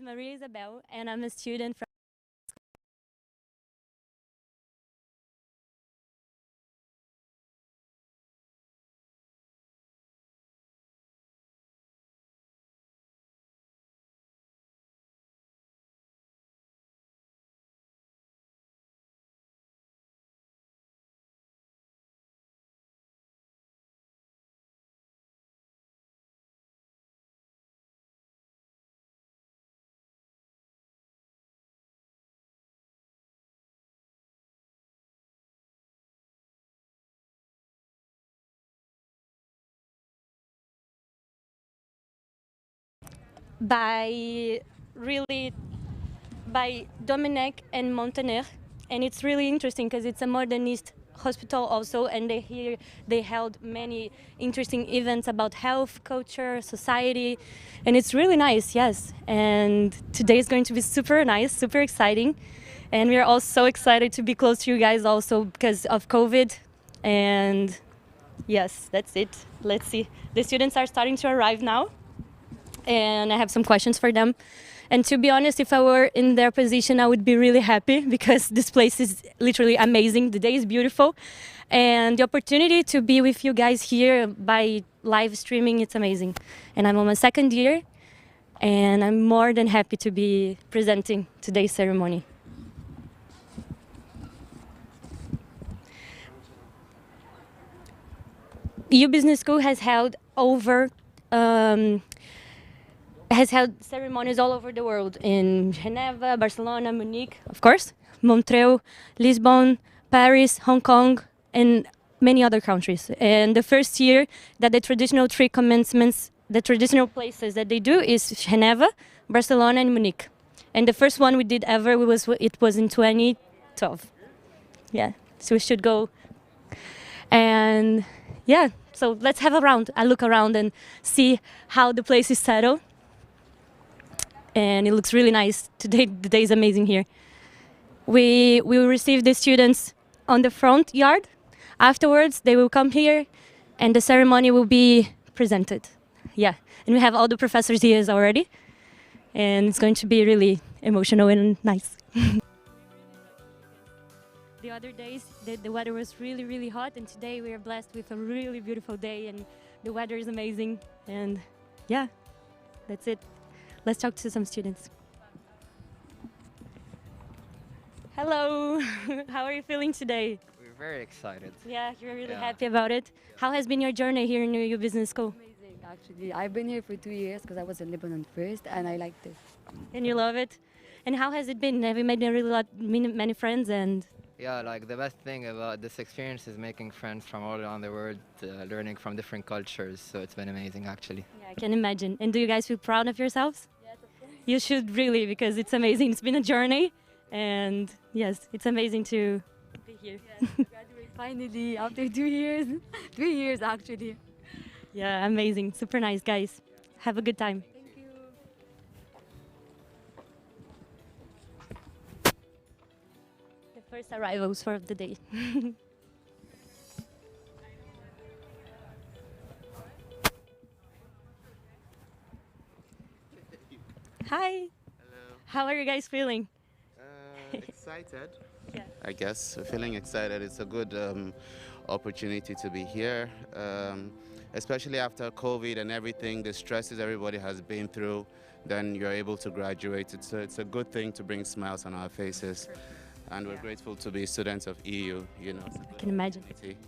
Maria Isabel, and I'm a student from. By really by Dominic and Montaner, and it's really interesting because it's a modernist hospital also, and they held many interesting events about health, culture, society, and it's really nice. Yes, and today is going to be super nice, super exciting, and we are all so excited to be close to you guys also because of COVID, and yes, that's it. Let's see. The students are starting to arrive now, and I have some questions for them. And to be honest, if I were in their position, I would be really happy because this place is literally amazing. The day is beautiful. And the opportunity to be with you guys here by live streaming, it's amazing. And I'm on my second year, and I'm more than happy to be presenting today's ceremony. EU Business School has held ceremonies all over the world in Geneva, Barcelona, Munich, of course, Montreal, Lisbon, Paris, Hong Kong, and many other countries. And the first year that the traditional three commencements, the traditional places that they do is Geneva, Barcelona, and Munich. And the first one we did ever it was in 2012. Yeah, so we should go. And yeah, so let's have a look around and see how the place is settled. And it looks really nice. Today, the day is amazing here. We will receive the students on the front yard. Afterwards, they will come here, and the ceremony will be presented. Yeah, and we have all the professors here already, and it's going to be really emotional and nice. The other days, the weather was really, really hot, and today we are blessed with a really beautiful day, and the weather is amazing. And yeah, that's it. Let's talk to some students. Hello, how are you feeling today? We're very excited. Yeah, you're really happy about it. How has been your journey here in New York Business School? Amazing, actually. I've been here for 2 years because I was in Lebanon first, and I liked it. And you love it? And how has it been? Have you made many friends? And Yeah, like the best thing about this experience is making friends from all around the world, learning from different cultures. So it's been amazing, actually. yeah, I can imagine. And do you guys feel proud of yourselves? Yes, of course. You should really, because it's amazing. It's been a journey, and yes, it's amazing to be here. Yes, graduate finally after 2 years. 3 years, actually. Yeah, amazing. Super nice, guys. Have a good time. Thank you. The first arrivals for the day. Hi. Hello. How are you guys feeling? Excited. Yeah. I guess feeling excited. It's a good opportunity to be here, especially after COVID and everything, the stresses everybody has been through. Then you're able to graduate. It's a good thing to bring smiles on our faces, and we're grateful to be students of EU. You know, I can imagine. opportunity.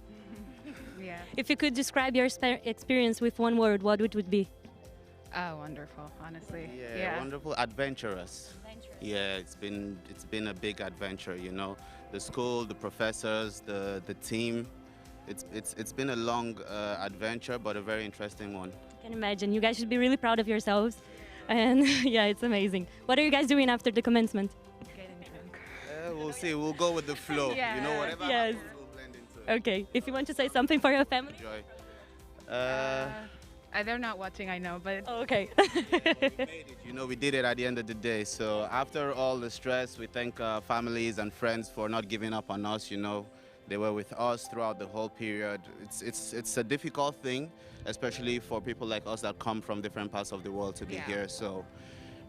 Yeah. If you could describe your experience with one word, what would it be? Oh, wonderful, honestly. Yeah, wonderful, adventurous. Yeah, it's been a big adventure. You know, the school, the professors, the team. It's been a long adventure, but a very interesting one. I can imagine. You guys should be really proud of yourselves. And yeah, it's amazing. What are you guys doing after the commencement? Getting drunk. We'll see. We'll go with the flow. Yeah. You know, whatever Yes. happens, we'll blend into it. Okay, if you want to say something for your family. Enjoy. They're not watching, I know, but Oh, okay. We made it. You know, we did it at the end of the day. So after all the stress, we thank families and friends for not giving up on us. You know, they were with us throughout the whole period. It's a difficult thing, especially for people like us that come from different parts of the world to be Yeah. here. So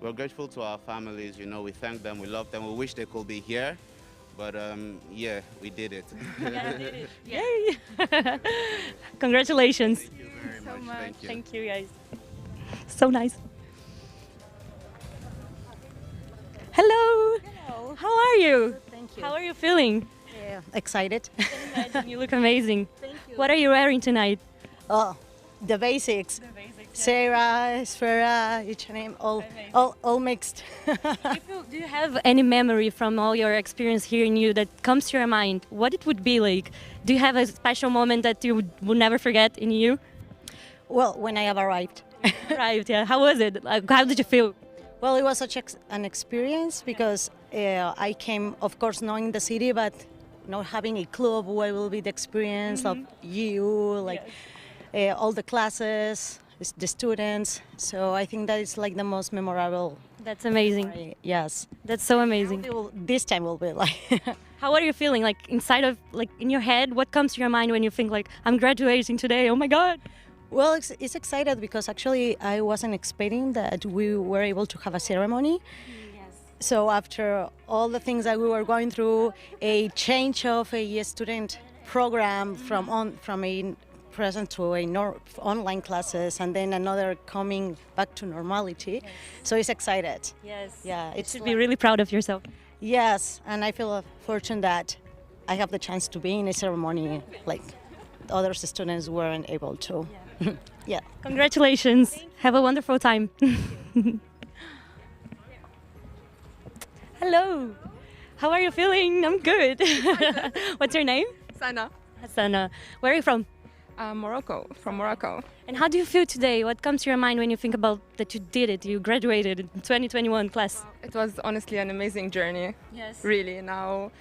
we're grateful to our families. You know, we thank them, we love them. We wish they could be here, but yeah, we did it. Yay! Congratulations. Thank you very so much. much. Thank you. Thank you, guys. So nice. Hello. Hello. How are you? Thank you. How are you feeling? Yeah, excited. Imagine, you look amazing. Thank you. What are you wearing tonight? Oh, the basics. Sarah, Sfera, each name, all mixed. Do you have any memory from all your experience here in you that comes to your mind? What it would be like? Do you have a special moment that you would never forget in you? Well, when I have arrived. Right, yeah. How was it? Like, how did you feel? Well, it was such an experience because I came, of course, knowing the city, but not having a clue of what will be the experience of you, like all the classes, the students. So I think that is like the most memorable. That's amazing. Yes. That's so amazing. This time will be like. How are you feeling? Like inside of, like in your head, what comes to your mind when you think like, I'm graduating today? Oh my God. Well, it's excited because actually I wasn't expecting that we were able to have a ceremony. So after all the things that we were going through, a change of a student program from a present to a online classes, and then another coming back to normality. So it's excited. Yes. Yeah, You it's should be really proud of yourself. yes, and I feel fortunate that I have the chance to be in a ceremony like other students weren't able to. Yeah. Congratulations. Have a wonderful time. Hello. How are you feeling? I'm good. What's your name? Sana, Hassana. Where are you from? Morocco, from Morocco. And how do you feel today? What comes to your mind when you think about that you did it? You graduated in 2021 class. It was honestly an amazing journey, Yes. really. Now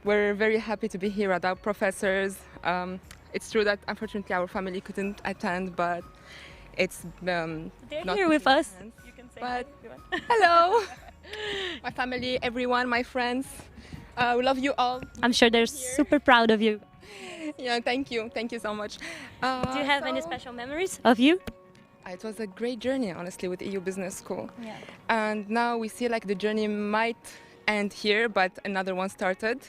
we're very happy to be here with our professors. It's true that unfortunately our family couldn't attend, but it's They're not here with us. You can say But hello, my family, everyone, my friends. We love you all. I'm sure they're super proud of you. Yeah, thank you so much. Do you have any special memories of you? It was a great journey, honestly, with EU Business School. Yeah. And now we see like the journey might end here, but another one started.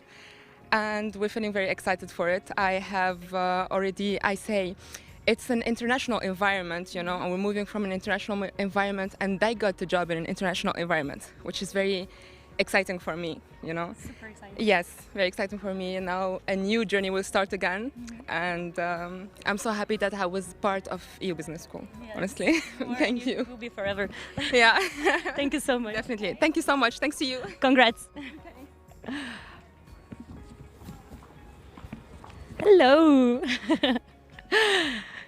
And we're feeling very excited for it. I have already, it's an international environment, you know, and we're moving from an international environment, and I got the job in an international environment, which is very exciting for me, you know. Super exciting. Yes, very exciting for me. And now a new journey will start again. And I'm so happy that I was part of EU Business School, honestly. Thank you. Will be forever. Yeah, Thank you so much. definitely. Thank you so much. Thanks to you. Congrats. Hello.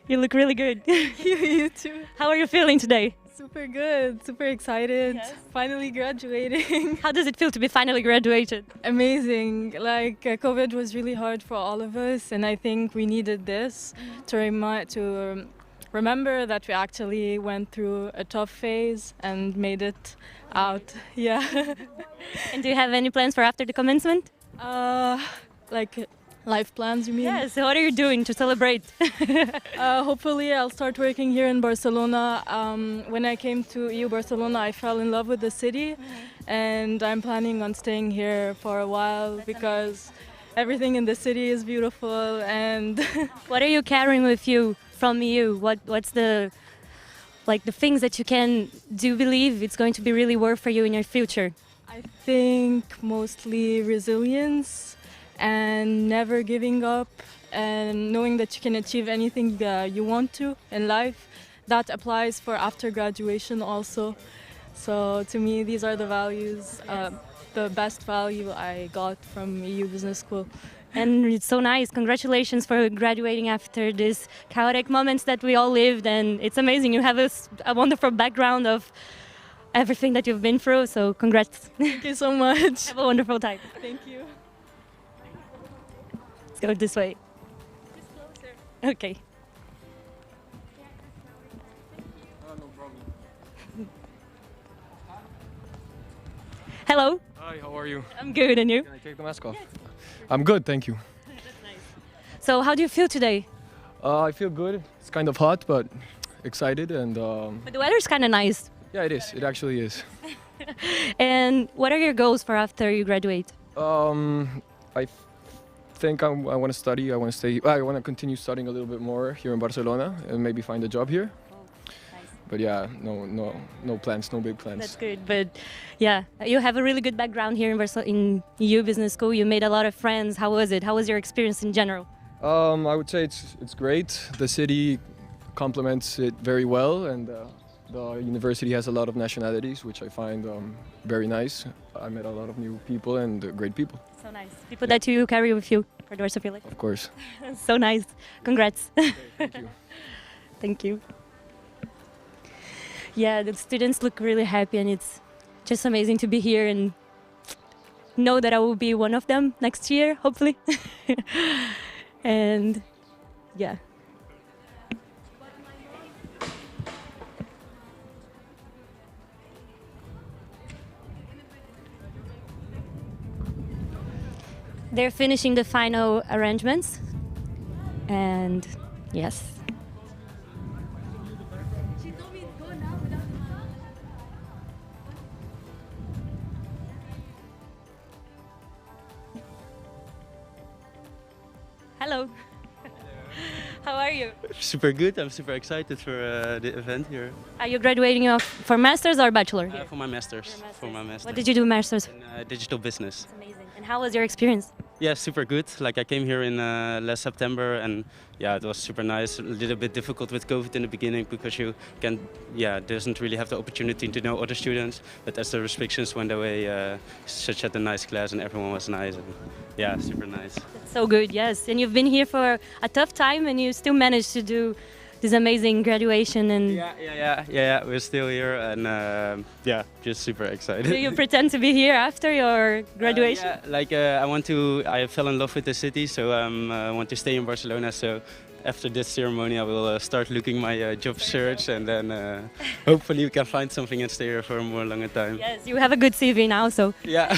You look really good. You too. How are you feeling today? Super good, super excited. Yes. Finally graduating. How does it feel to be finally graduated? Amazing. Like COVID was really hard for all of us, and I think we needed this to remember that we actually went through a tough phase and made it out. Yeah. And do you have any plans for after the commencement? Like life plans, you mean? Yes. What are you doing to celebrate? Hopefully I'll start working here in Barcelona. When I came to EU Barcelona, I fell in love with the city, and I'm planning on staying here for a while because everything in the city is beautiful. And What are you carrying with you from EU? What's the things that you can do you believe it's going to be really worth for you in your future? I think mostly resilience and never giving up and knowing that you can achieve anything you want to in life. That applies for after graduation also. So to me, these are the values, the best value I got from EU Business School. And it's so nice. Congratulations for graduating after this chaotic moments that we all lived. And it's amazing. You have a wonderful background of everything that you've been through. So congrats. Thank you so much. Have a wonderful time. Thank you. Let's go this way. Just closer. Okay. No problem. Hello. Hi, how are you? I'm good. And you? Can I take the mask off? I'm good, thank you. So how do you feel today? I feel good. It's kind of hot, but excited and But the weather's kind of nice. Yeah, it is. It actually is. And what are your goals for after you graduate? I think I want to study. I want to stay. I want to continue studying a little bit more here in Barcelona and maybe find a job here. But yeah, no plans, no big plans. That's good, but yeah, you have a really good background here in EU Business School. You made a lot of friends. How was it? How was your experience in general? I would say it's great. The city complements it very well, and the university has a lot of nationalities, which I find very nice. I met a lot of new people and great people. So nice. People that you carry with you for the rest of your life. Of course. So nice. Congrats. Okay, thank you. Thank you. Yeah, the students look really happy, and it's just amazing to be here and know that I will be one of them next year, hopefully. And yeah. They're finishing the final arrangements, and yes. Hello. How are you? Super good. I'm super excited for the event here. Are you graduating for master's or bachelor? For my master's. For my master's. What did you do master's? In digital business. That's amazing. And how was your experience? Yeah, super good. Like I came here in last September, and yeah, it was super nice. A little bit difficult with COVID in the beginning because you can, doesn't really have the opportunity to know other students. But as the restrictions went away, such a nice class, and everyone was nice. And, yeah, super nice. That's so good, yes. And you've been here for a tough time, and you still managed to do this amazing graduation. And yeah. We're still here, and just super excited. do you pretend to be here after your graduation? I fell in love with the city, so I want to stay in Barcelona. So after this ceremony, I will start looking my job search, and then hopefully we can find something and stay here for a more longer time. Yes, you have a good CV now, so yeah.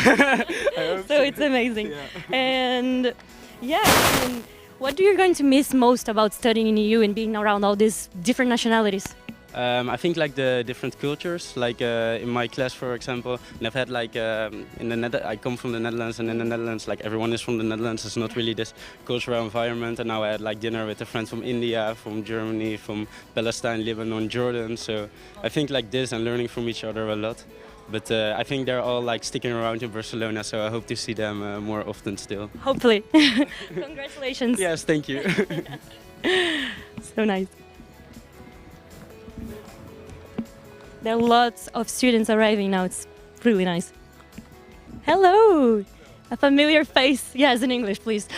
so it's amazing. Yeah. And yeah, and what are you going to miss most about studying in EU and being around all these different nationalities? I think like the different cultures, like in my class, for example, and I've had like I come from the Netherlands, and in the Netherlands, like everyone is from the Netherlands. It's not really this cultural environment. And now I had like dinner with a friend from India, from Germany, from Palestine, Lebanon, Jordan. So I think like this and learning from each other a lot. But I think they're all like sticking around in Barcelona, so I hope to see them more often still. Hopefully. Congratulations. Yes, thank you. So nice. There are lots of students arriving now. It's really nice. Hello! A familiar face. Yes, in English, please.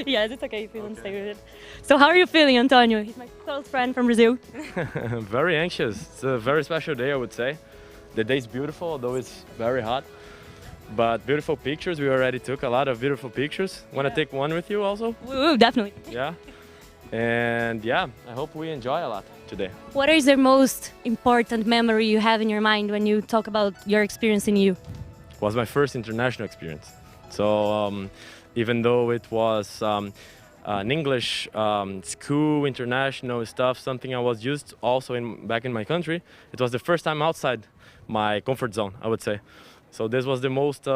Yes, it's okay if you don't stay with it. So how are you feeling, Antonio? He's my close friend from Brazil. Very anxious. It's a very special day, I would say. The day is beautiful, although it's very hot. But beautiful pictures. We already took a lot of beautiful pictures. Want to take one with you also? Woo, definitely. Yeah. And yeah, I hope we enjoy a lot today. What is the most important memory you have in your mind when you talk about your experience in EU? It was my first international experience. So even though it was an English school, international stuff, something I was used also back in my country, it was the first time outside my comfort zone, I would say. So this was the most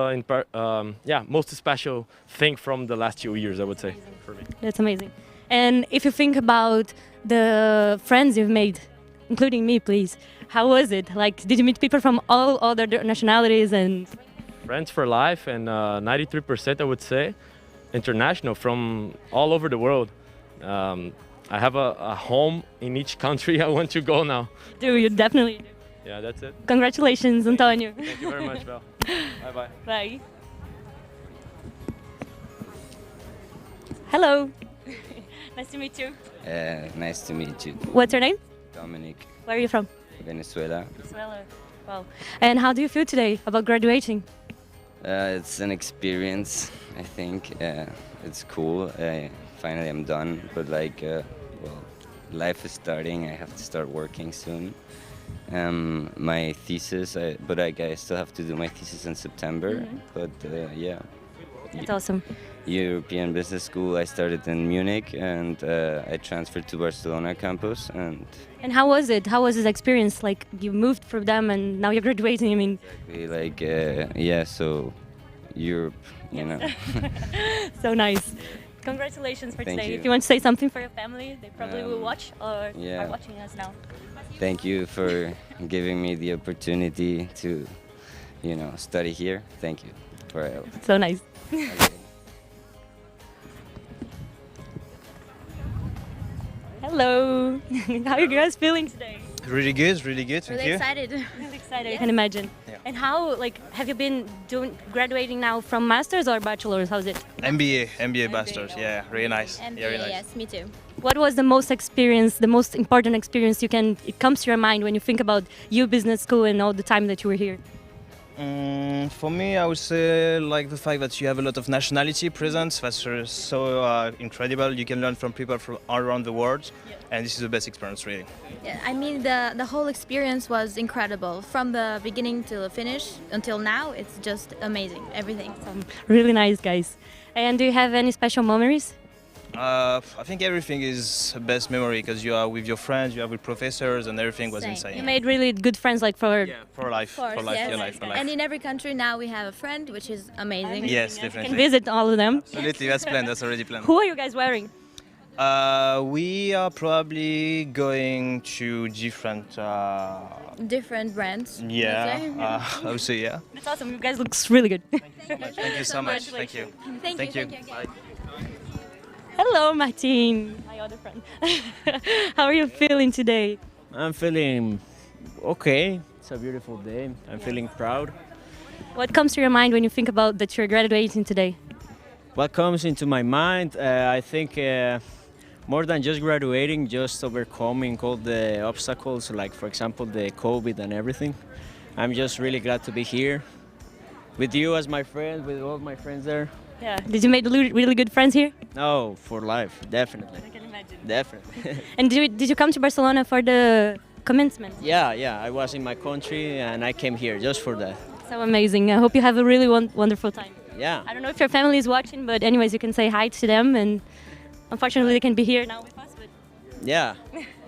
most special thing from the last 2 years, I would say, for me. That's amazing. And if you think about the friends you've made, including me, please, how was it? Like, did you meet people from all other nationalities and? Friends for life, and 93%, I would say, international from all over the world. I have a home in each country I want to go now. Do you definitely do? Yeah, that's it. Congratulations, Antonio. Thank you very much, Val. Bye-bye. Bye. Hello. Nice to meet you. Nice to meet you. What's your name? Dominic. Where are you from? Venezuela. Venezuela. Wow. And how do you feel today about graduating? It's an experience, I think. It's cool. Finally, I'm done. But life is starting. I have to start working soon. My thesis, I still have to do my thesis in September. Mm-hmm. But yeah. That's awesome. European Business School. I started in Munich and I transferred to Barcelona campus. And how was it? How was this experience? Like you moved from them and now you're graduating. I mean, like yeah, so Europe, you know. so nice. Congratulations for Thank today. you. If you want to say something for your family, they probably will watch or yeah. are watching us now. Thank you for giving me the opportunity to, you know, study here. Thank you for help. So nice. Okay. Hello. How are you guys feeling today? Really good, really good. Thank Really you. excited. Really excited. I can imagine. Yeah. And how, like, have you been graduating now from masters or bachelors? How's it? MBA bachelor's. Yeah, really nice. MBA, yeah, really nice. yes, me too. What was the most important experience it comes to your mind when you think about you business school and all the time that you were here? For me, I would say like the fact that you have a lot of nationality present. That's so incredible. You can learn from people from all around the world, and this is the best experience, really. Yeah, I mean, the whole experience was incredible. From the beginning to the finish until now, it's just amazing, everything. Really nice, guys. And do you have any special memories? I think everything is the best memory because you are with your friends, you are with professors, and everything was insane. You made really good friends, like for life, Of course, for life, yes. your life, for life. And in every country now we have a friend, which is amazing. Yes, You definitely. can visit all of them. Absolutely, that's planned. That's already planned. Who are you guys wearing? We are probably going to different. Different brands. Yeah, let's say. I would say yeah. That's awesome. You guys look really good. Thank you so much. Thank you. Thank you. Bye. Hello, Martin, my other friend. How are you feeling today? I'm feeling okay. It's a beautiful day. I'm feeling proud. What comes to your mind when you think about that you're graduating today? What comes into my mind, I think more than just graduating, just overcoming all the obstacles, like for example the COVID and everything. I'm just really glad to be here with you as my friend, with all my friends there. Yeah. Did you make really good friends here? No, for life, definitely. I can imagine. Definitely. And did you come to Barcelona for the commencement? Yeah. I was in my country and I came here just for that. So amazing. I hope you have a really wonderful time. Yeah. I don't know if your family is watching, but anyways, you can say hi to them. And unfortunately, they can be here now with us. But Yeah.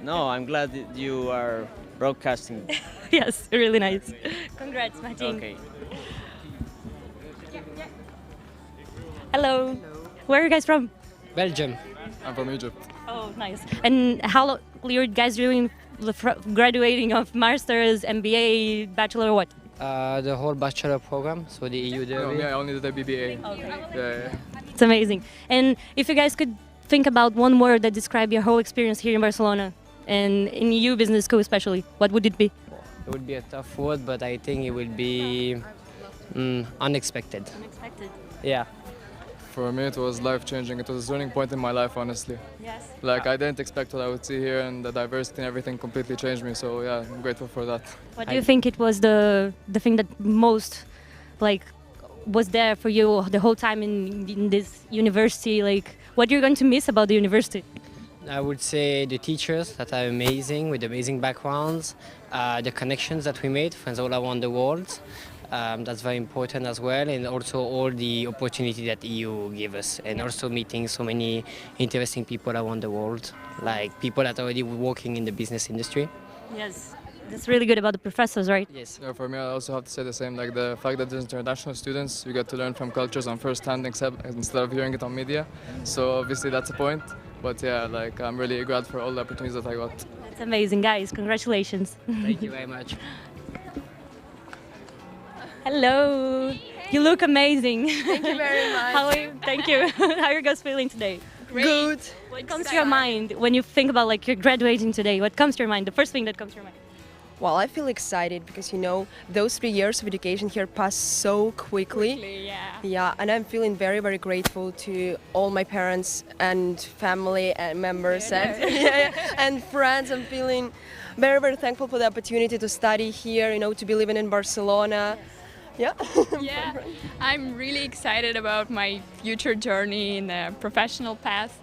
No, I'm glad that you are broadcasting. yes, really nice. Congrats, Martin. Okay. Hello. Where are you guys from? Belgium. I'm from Egypt. Oh, nice. And how you guys doing graduating of masters, MBA, bachelor, or what? The whole bachelor program, so the EU No, degree. I only did the BBA. Okay. Yeah. It's amazing. And if you guys could think about one word that describe your whole experience here in Barcelona and in EU business school especially, what would it be? It would be a tough word, but I think it will be unexpected. Unexpected. Yeah. For me, it was life-changing. It was a turning point in my life, honestly. Yes. Like, I didn't expect what I would see here, and the diversity and everything completely changed me. So, yeah, I'm grateful for that. What do you think it was the thing that most, like, was there for you the whole time in this university? Like, what you're going to miss about the university? I would say the teachers that are amazing, with amazing backgrounds, the connections that we made, friends all around the world. That's very important as well, and also all the opportunity that EU gave us, and also meeting so many interesting people around the world, like people that are already working in the business industry. Yes. That's really good about the professors, right? Yes. Yeah, for me, I also have to say the same. Like, the fact that there's international students, you get to learn from cultures on first hand instead of hearing it on media. So, obviously, that's a point. But, yeah, like, I'm really glad for all the opportunities that I got. That's amazing, guys. Congratulations. Thank you very much. Hello. You look amazing. Thank you very much. How are you? Thank you. How are you guys feeling today? Great. Good. What comes to your mind when you think about like you're graduating today? What comes to your mind? The first thing that comes to your mind? Well, I feel excited because, you know, those 3 years of education here pass so quickly. Yeah, and I'm feeling very, very grateful to all my parents and family and members and friends. I'm feeling very, very thankful for the opportunity to study here, you know, to be living in Barcelona. Yeah. Yeah, I'm really excited about my future journey in the professional path.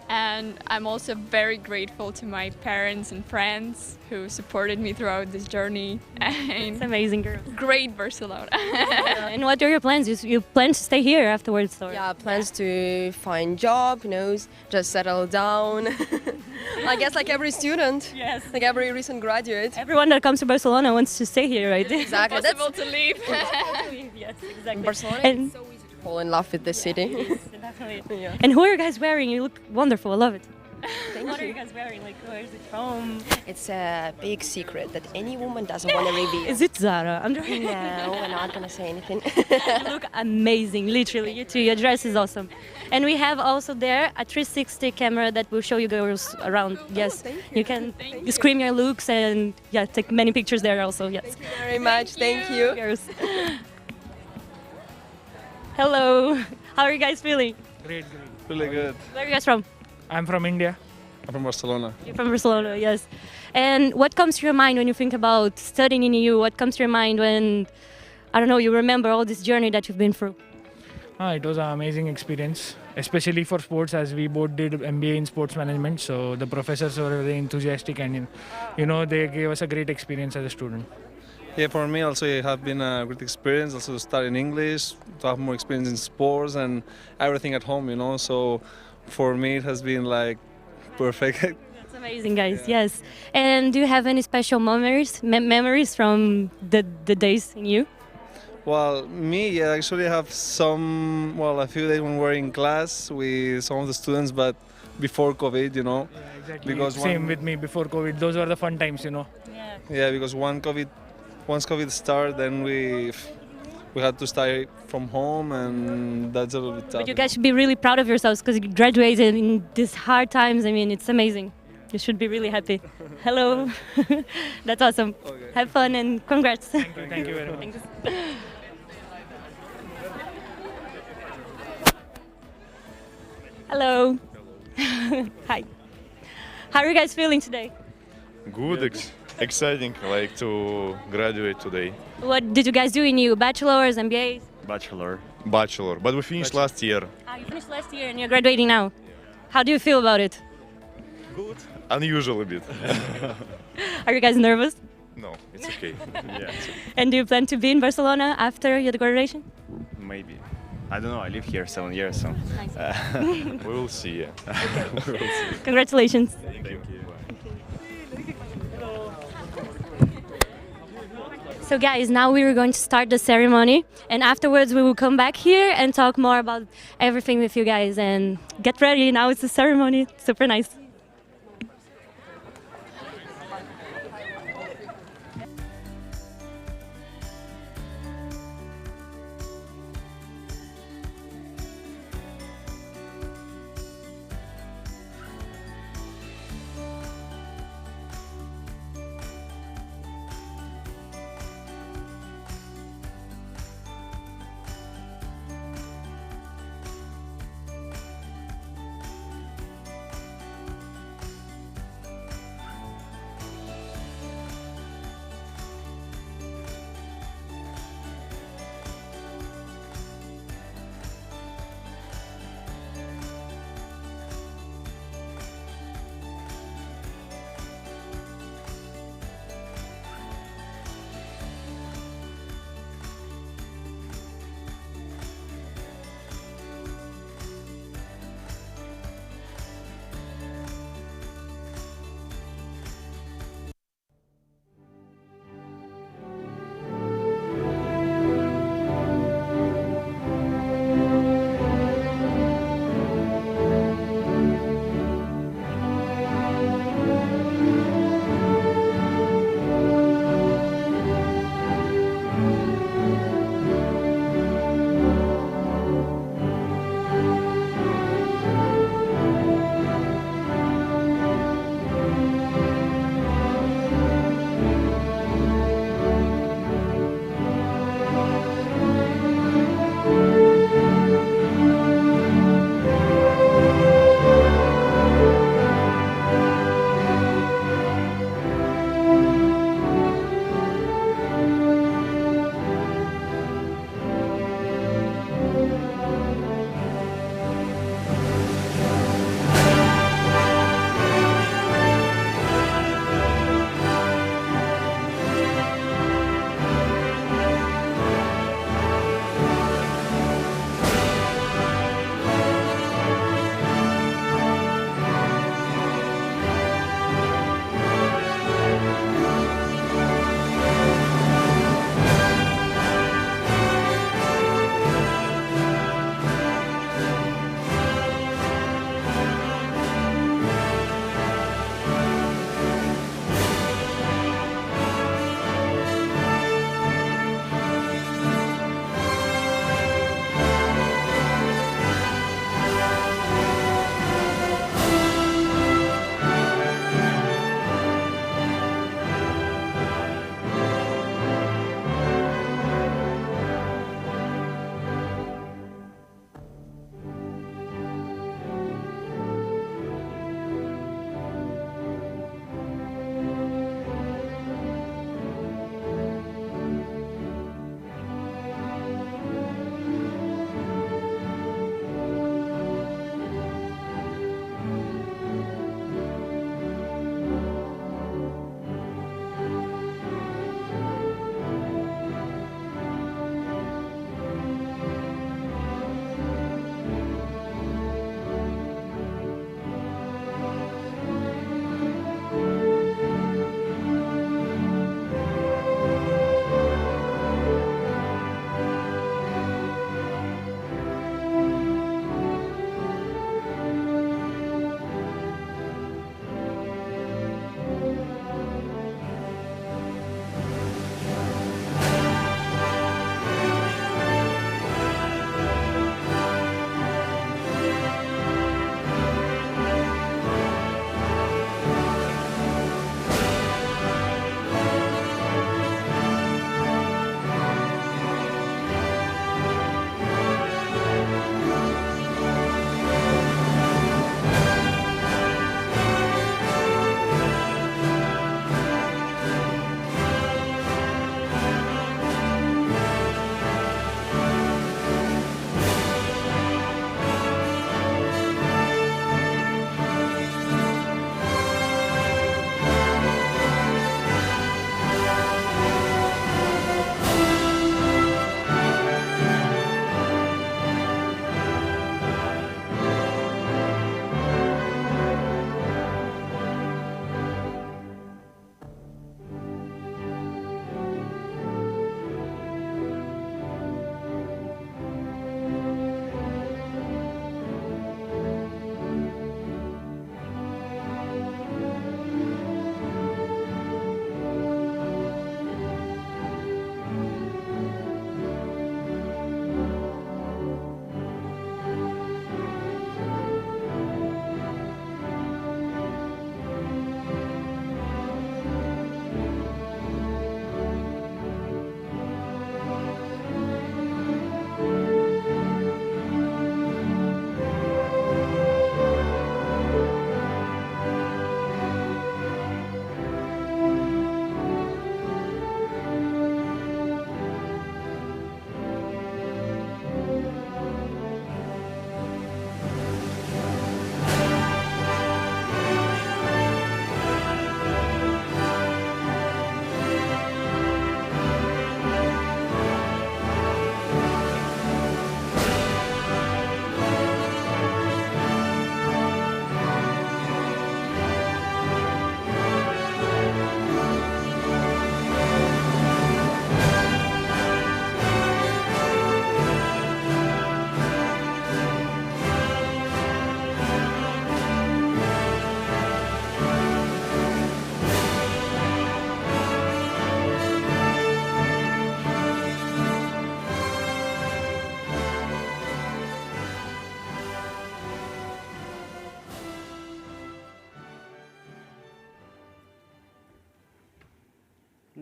And I'm also very grateful to my parents and friends who supported me throughout this journey. And It's amazing, girl. Great Barcelona. And what are your plans? You plan to stay here afterwards? Or? Yeah, plans to find job, just settle down. I guess like every student. Yes. Like every recent graduate. Everyone that comes to Barcelona wants to stay here, right? Exactly. Impossible to leave. Yes, exactly. Barcelona And- is so easy to fall in love with the city. Definitely. Yeah. And who are you guys wearing? You look wonderful. I love it. Thank What are you. you guys wearing? Like, where is it from? It's a big secret that any woman doesn't want to reveal. Is it Zara? I'm No, we're not gonna say anything. You look amazing, literally. You too. Your dress is awesome. And we have also there a 360 camera that will show you girls around. Yes, you can scream your looks and take many pictures there also. Yes. Thank you very much. Thank you. Girls. Hello. How are you guys feeling? Great. Really good. Where are you guys from? I'm from India. I'm from Barcelona. You're from Barcelona, yes. And what comes to your mind when you think about studying in EU? What comes to your mind when, I don't know, you remember all this journey that you've been through? It was an amazing experience, especially for sports, as we both did MBA in sports management. So the professors were very enthusiastic and, they gave us a great experience as a student. Yeah, for me also it have been a great experience also to study in English, to have more experience in sports and everything at home, So for me it has been like perfect. That's amazing, guys. Yes. And do you have any special memories from the days in EU? Well, me, actually I have a few days when we're in class with some of the students, but before COVID, Yeah, exactly. Because Same with me before COVID. Those were the fun times, Yeah, because once COVID started, then we had to stay from home, and that's a little bit tough. But you guys should be really proud of yourselves because you graduated in these hard times. I mean, it's amazing. You should be really happy. Hello. That's awesome. Okay. Have fun and congrats. Thank you very much. Thanks. Hello. Hi. How are you guys feeling today? Good, exciting, like to graduate today. What did you guys do in EU? Bachelors, MBAs? Bachelor, but we finished last year. You finished last year and you're graduating now. How do you feel about it? Good. Unusual a bit. Are you guys nervous? No, it's okay. Yeah. And do you plan to be in Barcelona after your graduation? Maybe. I don't know, I live here 7 years, so... We will see, yeah. We will see. Congratulations. Thank you. So guys, now we are going to start the ceremony and afterwards we will come back here and talk more about everything with you guys and get ready, now it's the ceremony, super nice.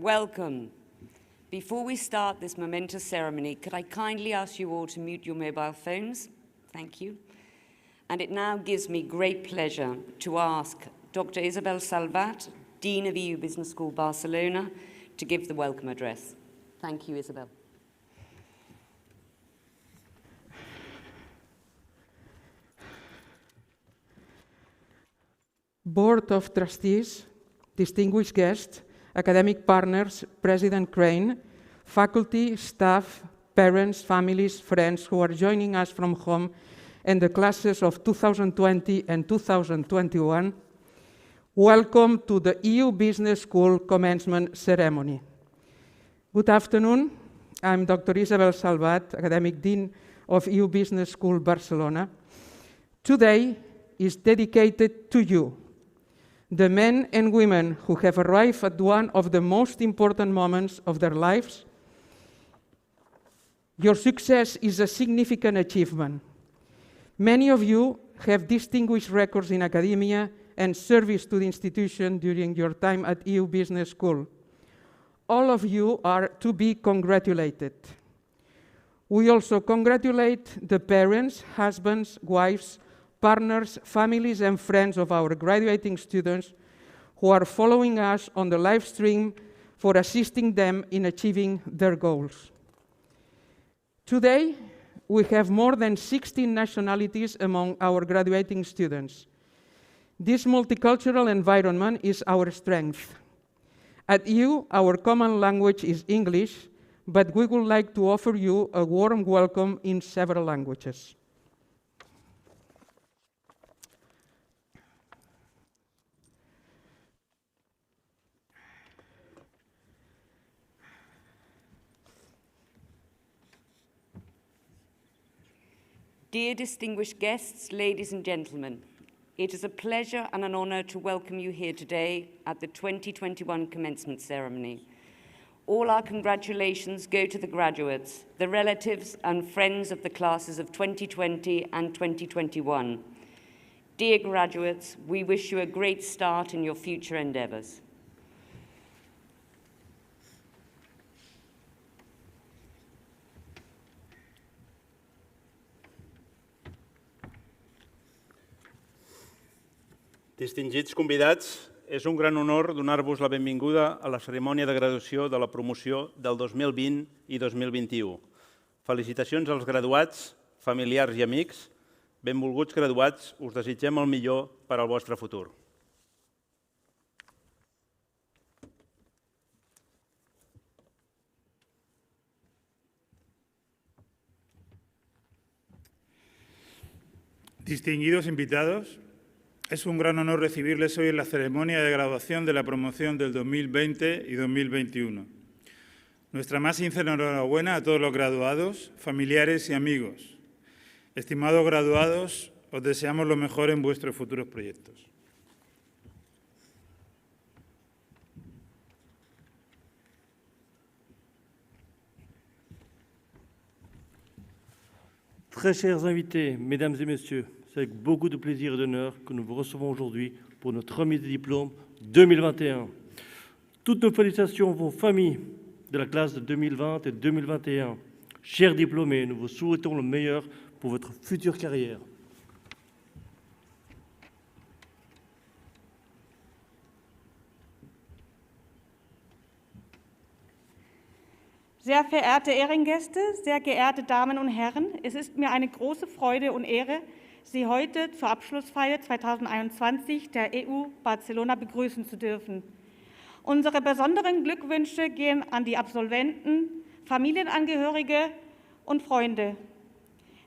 welcome. Before we start this momentous ceremony, could I kindly ask you all to mute your mobile phones? Thank you. And it now gives me great pleasure to ask Dr. Isabel Salvat, Dean of EU Business School Barcelona, to give the welcome address. Thank you, Isabel. Board of Trustees, distinguished guests, academic partners, President Crane, faculty, staff, parents, families, friends who are joining us from home, and the classes of 2020 and 2021, welcome to the EU Business School Commencement Ceremony. Good afternoon. I'm Dr. Isabel Salvat, Academic Dean of EU Business School Barcelona. Today is dedicated to you, the men and women who have arrived at one of the most important moments of their lives. Your success is a significant achievement. Many of you have distinguished records in academia and service to the institution during your time at EU Business School. All of you are to be congratulated. We also congratulate the parents, husbands, wives, partners, families, and friends of our graduating students who are following us on the live stream for assisting them in achieving their goals. Today, we have more than 16 nationalities among our graduating students. This multicultural environment is our strength. At EU, our common language is English, but we would like to offer you a warm welcome in several languages. Dear distinguished guests, ladies and gentlemen, it is a pleasure and an honor to welcome you here today at the 2021 commencement ceremony. All our congratulations go to the graduates, the relatives and friends of the classes of 2020 and 2021. Dear graduates, we wish you a great start in your future endeavors. Distingits convidats, és un gran honor donar-vos la benvinguda a la cerimònia de graduació de la promoció del 2020 i 2021. Felicitacions als graduats, familiars i amics. Benvolguts graduats, us desitgem el millor per al vostre futur. Distinguidos invitados, es un gran honor recibirles hoy en la ceremonia de graduación de la promoción del 2020 y 2021. Nuestra más sincera enhorabuena a todos los graduados, familiares y amigos. Estimados graduados, os deseamos lo mejor en vuestros futuros proyectos. Très chers invités, mesdames et messieurs, c'est avec beaucoup de plaisir et d'honneur que nous vous recevons aujourd'hui pour notre remise de diplôme 2021. Toutes nos félicitations vos familles de la classe de 2020 et 2021. Chers diplômés, nous vous souhaitons le meilleur pour votre future carrière. Sehr verehrte Ehrengäste, sehr geehrte Damen und Herren, es ist mir eine große Freude und Ehre, Sie heute zur Abschlussfeier 2021 der EU Barcelona begrüßen zu dürfen. Unsere besonderen Glückwünsche gehen an die Absolventen, Familienangehörige und Freunde.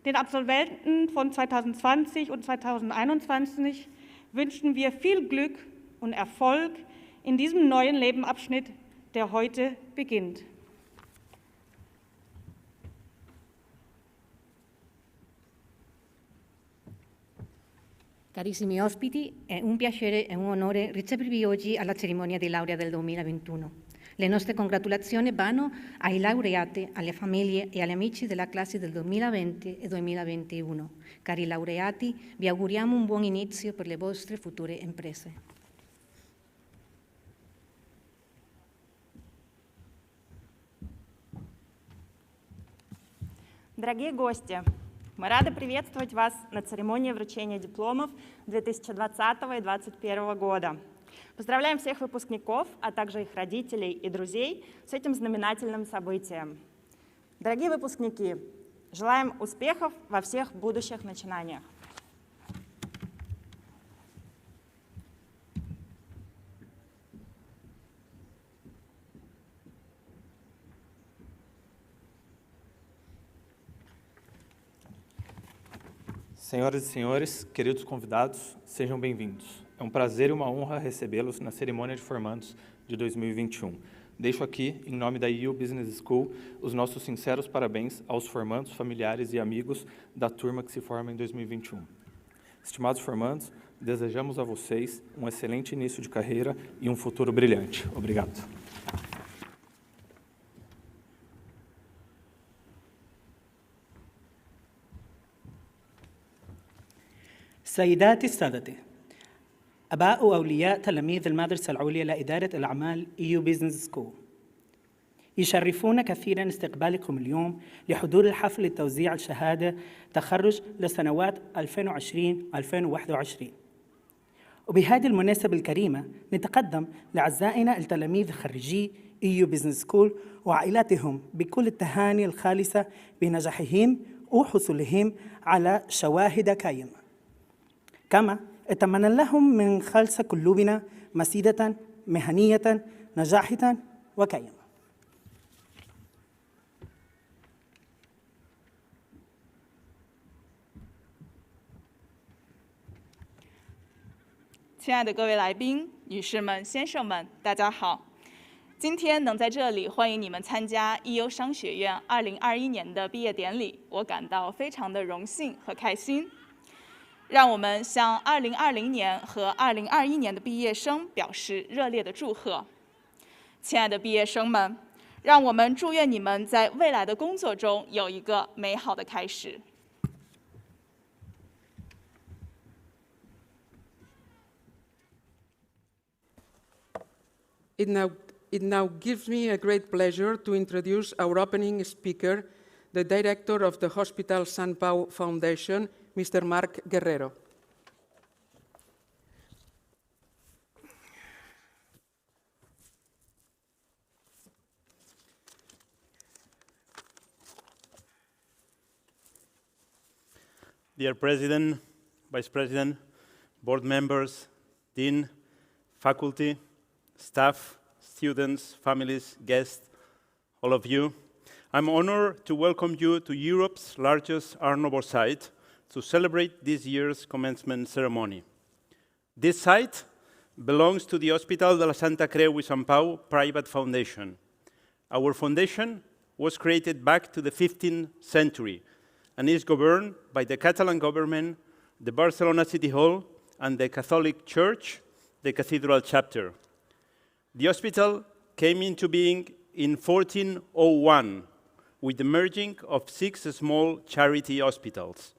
Den Absolventen von 2020 und 2021 wünschen wir viel Glück und Erfolg in diesem neuen Lebensabschnitt, der heute beginnt. Carissimi ospiti, è un piacere e un onore ricevervi oggi alla cerimonia di laurea del 2021. Le nostre congratulazioni vanno ai laureati, alle famiglie e agli amici della classe del 2020 e 2021. Cari laureati, vi auguriamo un buon inizio per le vostre future imprese. Дорогие гости, мы рады приветствовать вас на церемонии вручения дипломов 2020 и 2021 года. Поздравляем всех выпускников, а также их родителей и друзей с этим знаменательным событием. Дорогие выпускники, желаем успехов во всех будущих начинаниях. Senhoras e senhores, queridos convidados, sejam bem-vindos. É um prazer e uma honra recebê-los na cerimônia de formandos de 2021. Deixo aqui, em nome da EU Business School, os nossos sinceros parabéns aos formandos, familiares e amigos da turma que se forma em 2021. Estimados formandos, desejamos a vocês um excelente início de carreira e um futuro brilhante. Obrigado. سيداتي سادتي، أباء وأولياء تلاميذ المدرسة العليا لإدارة الأعمال EU Business School، يشرفون كثيراً استقبالكم اليوم لحضور الحفل لتوزيع الشهادة تخرج لسنوات 2020-2021. وبهذه المناسبة الكريمة نتقدم لأعزائنا التلاميذ خريجي EU Business School وعائلاتهم بكل التهاني الخالصة بنجاحهم وحصولهم على شواهد قيمة. كما أتمنى لهم من خالص قلوبنا مسيرة مهنية ناجحة وقيمة. 亲爱的各位来宾、女士们、先生们，大家好！今天能在这里欢迎你们参加 EU 商学院2021年的毕业典礼，我感到非常的荣幸和开心。让我们向2020年和2021年的毕业生表示热烈的祝贺。亲爱的毕业生们，让我们祝愿你们在未来的工作中有一个美好的开始。It now gives me a great pleasure to introduce our opening speaker, the director of the Hospital Sant Pau Foundation, Mr. Marc Guerrero. Dear President, Vice President, board members, dean, faculty, staff, students, families, guests, all of you, I'm honored to welcome you to Europe's largest Art Nouveau site to celebrate this year's commencement ceremony. This site belongs to the Hospital de la Santa Creu i Sant Pau private foundation. Our foundation was created back to the 15th century and is governed by the Catalan government, the Barcelona City Hall, and the Catholic Church, the Cathedral Chapter. The hospital came into being in 1401 with the merging of 6 small charity hospitals.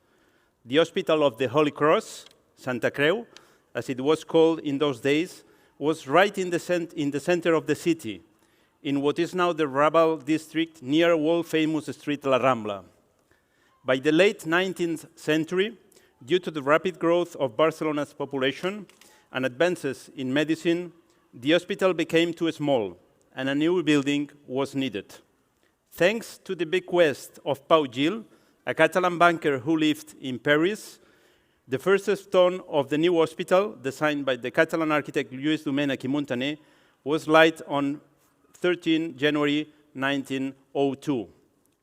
The Hospital of the Holy Cross, Santa Creu, as it was called in those days, was right in the center of the city, in what is now the Raval district near world-famous street La Rambla. By the late 19th century, due to the rapid growth of Barcelona's population and advances in medicine, the hospital became too small, and a new building was needed. Thanks to the bequest of Pau Gil, a Catalan banker who lived in Paris, the first stone of the new hospital, designed by the Catalan architect Lluís Domènech i Muntaner, was laid on 13 January 1902.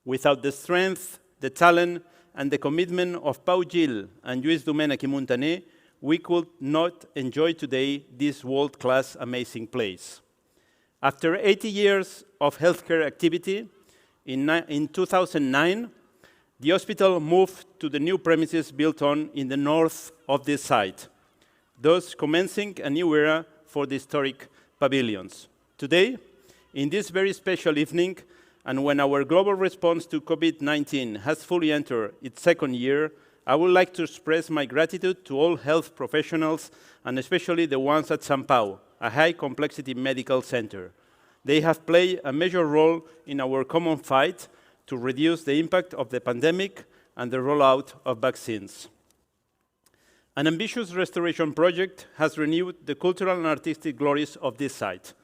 Without the strength, the talent, and the commitment of Pau Gil and Lluís Domènech i Muntaner, we could not enjoy today this world-class amazing place. After 80 years of healthcare activity, in 2009, the hospital moved to the new premises built in the north of this site, thus commencing a new era for the historic pavilions. Today, in this very special evening, and when our global response to COVID-19 has fully entered its second year, I would like to express my gratitude to all health professionals, and especially the ones at Sant Pau, a high-complexity medical center. They have played a major role in our common fight to reduce the impact of the pandemic and the rollout of vaccines. An ambitious restoration project has renewed the cultural and artistic glories of this site.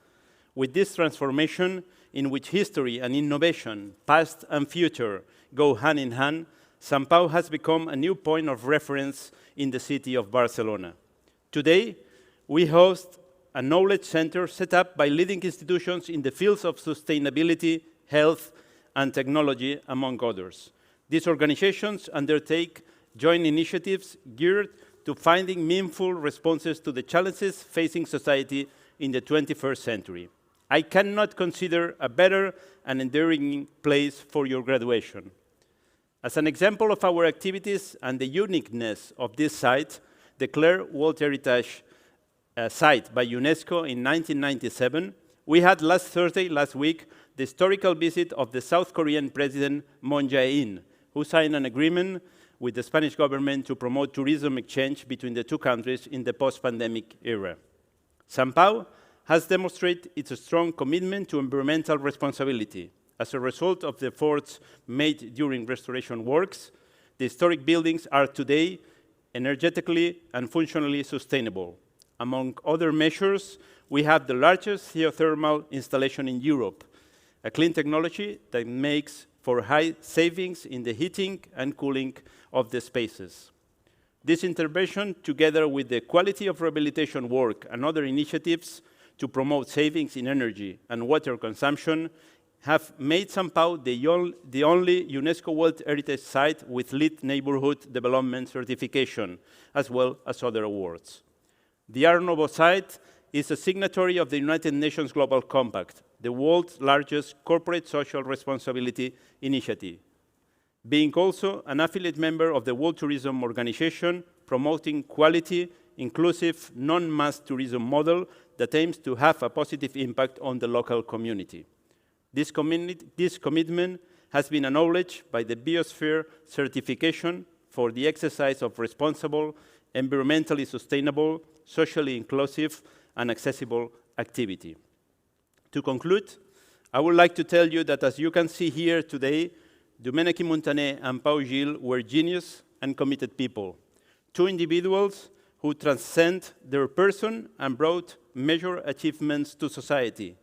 With this transformation, in which history and innovation, past and future, go hand in hand, Sant Pau has become a new point of reference in the city of Barcelona. Today, we host a knowledge center set up by leading institutions in the fields of sustainability, health, and technology, among others. These organizations undertake joint initiatives geared to finding meaningful responses to the challenges facing society in the 21st century. I cannot consider a better and enduring place for your graduation. As an example of our activities and the uniqueness of this site, declared World Heritage Site by UNESCO in 1997, we had last week, the historical visit of the South Korean President Moon Jae-in, who signed an agreement with the Spanish government to promote tourism exchange between the two countries in the post-pandemic era. Sant Pau has demonstrated its strong commitment to environmental responsibility. As a result of the efforts made during restoration works, the historic buildings are today energetically and functionally sustainable. Among other measures, we have the largest geothermal installation in Europe, a clean technology that makes for high savings in the heating and cooling of the spaces. This intervention, together with the quality of rehabilitation work and other initiatives to promote savings in energy and water consumption, have made Sant Pau the only UNESCO World Heritage Site with LEED Neighborhood Development certification, as well as other awards. The Art Nouveau site is a signatory of the United Nations Global Compact, the world's largest corporate social responsibility initiative, being also an affiliate member of the World Tourism Organization, promoting quality, inclusive, non-mass tourism model that aims to have a positive impact on the local community. This commitment has been acknowledged by the Biosphere certification for the exercise of responsible, environmentally sustainable, socially inclusive, and accessible activity. To conclude, I would like to tell you that, as you can see here today, Domènech Montaner and Pau Gil were genius and committed people, two individuals who transcend their person and brought major achievements to society,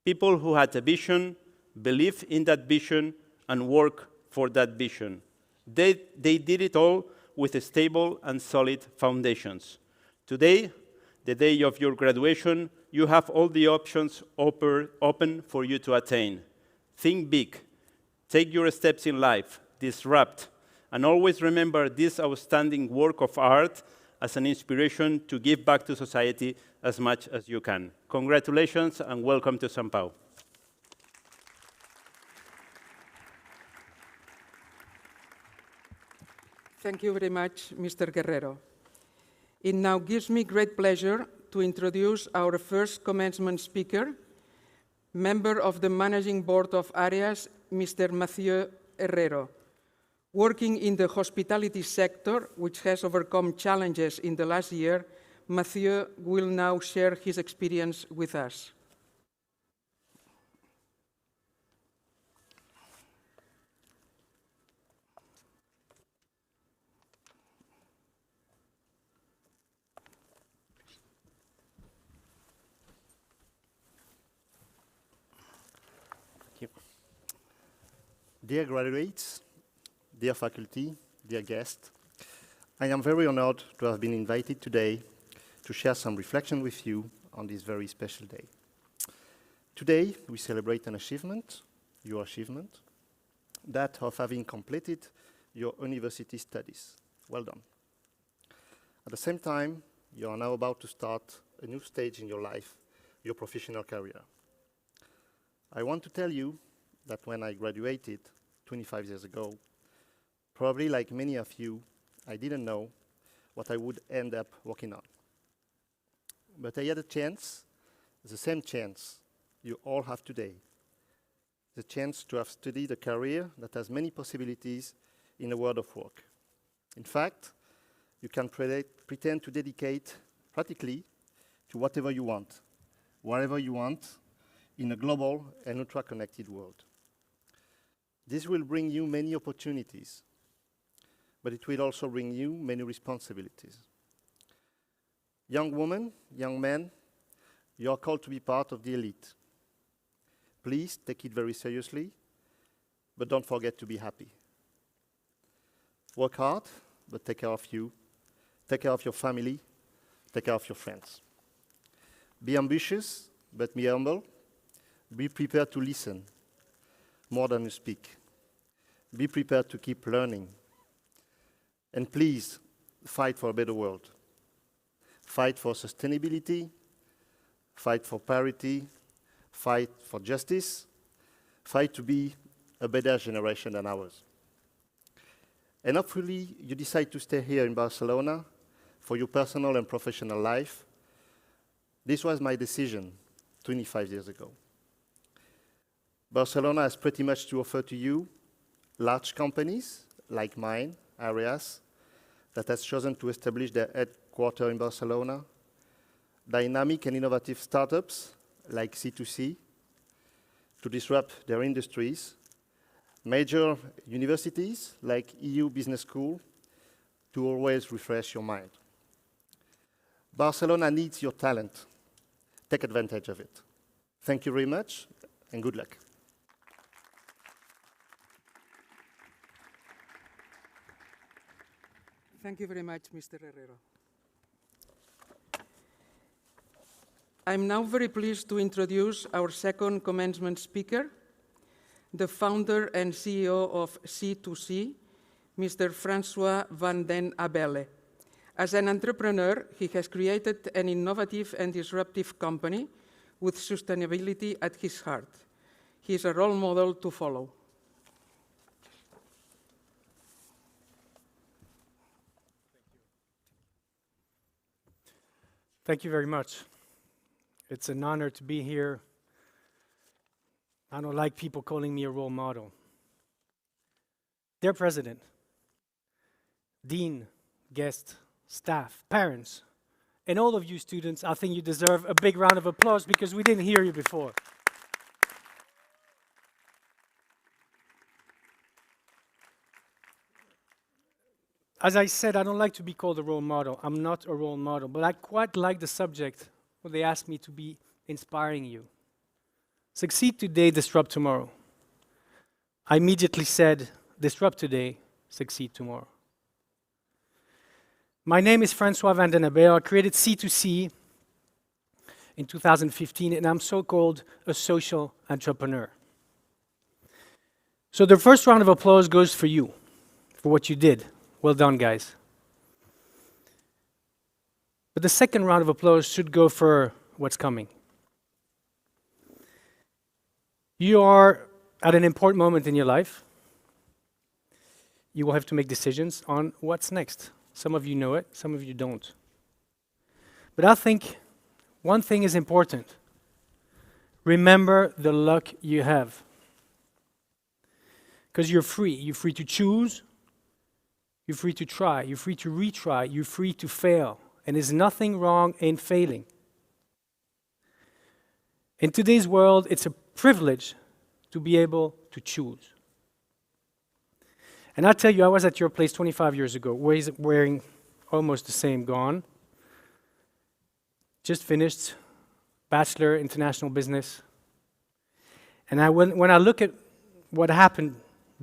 people who had a vision, believed in that vision, and worked for that vision. They did it all with stable and solid foundations. Today, the day of your graduation, you have all the options open for you to attain. Think big, take your steps in life, disrupt, and always remember this outstanding work of art as an inspiration to give back to society as much as you can. Congratulations and welcome to Sant Pau. Thank you very much, Mr. Guerrero. It now gives me great pleasure to introduce our first commencement speaker, member of the Managing Board of Areas, Mr. Mathieu Herrero. Working in the hospitality sector, which has overcome challenges in the last year, Mathieu will now share his experience with us. Dear graduates, dear faculty, dear guests, I am very honored to have been invited today to share some reflection with you on this very special day. Today, we celebrate an achievement, your achievement, that of having completed your university studies. Well done. At the same time, you are now about to start a new stage in your life, your professional career. I want to tell you that when I graduated 25 years ago, probably like many of you, I didn't know what I would end up working on. But I had a chance, the same chance you all have today, the chance to have studied a career that has many possibilities in the world of work. In fact, you can pretend to dedicate practically to whatever you want, wherever you want, in a global and ultra-connected world. This will bring you many opportunities, but it will also bring you many responsibilities. Young women, young men, you are called to be part of the elite. Please take it very seriously, but don't forget to be happy. Work hard, but take care of you, take care of your family, take care of your friends. Be ambitious, but be humble. Be prepared to listen more than you speak. Be prepared to keep learning. And please, fight for a better world. Fight for sustainability, fight for parity, fight for justice, fight to be a better generation than ours. And hopefully you decide to stay here in Barcelona for your personal and professional life. This was my decision 25 years ago. Barcelona has pretty much to offer to you large companies like mine, Arias, that has chosen to establish their headquarters in Barcelona, dynamic and innovative startups like C2C to disrupt their industries, major universities like EU Business School to always refresh your mind. Barcelona needs your talent. Take advantage of it. Thank you very much, and good luck. Thank you very much, Mr. Herrero. I'm now very pleased to introduce our second commencement speaker, the founder and CEO of C2C, Mr. Francois van den Abelle. As an entrepreneur, he has created an innovative and disruptive company with sustainability at his heart. He is a role model to follow. Thank you very much. It's an honor to be here. I don't like people calling me a role model. Dear President, Dean, guests, staff, parents, and all of you students, I think you deserve a big round of applause because we didn't hear you before. As I said, I don't like to be called a role model. I'm not a role model, but I quite like the subject when they asked me to be inspiring you. Succeed today, disrupt tomorrow. I immediately said, disrupt today, succeed tomorrow. My name is Francois van den Abelle. I created C2C in 2015, and I'm so-called a social entrepreneur. So the first round of applause goes for you, for what you did. Well done, guys. But the second round of applause should go for what's coming. You are at an important moment in your life. You will have to make decisions on what's next. Some of you know it, some of you don't. But I think one thing is important. Remember the luck you have. Because you're free. You're free to choose. You're free to try. You're free to retry. You're free to fail. And there's nothing wrong in failing. In today's world, it's a privilege to be able to choose. And I tell you, I was at your place 25 years ago, wearing almost the same gown. Just finished, Bachelor International Business. And when I look at what happened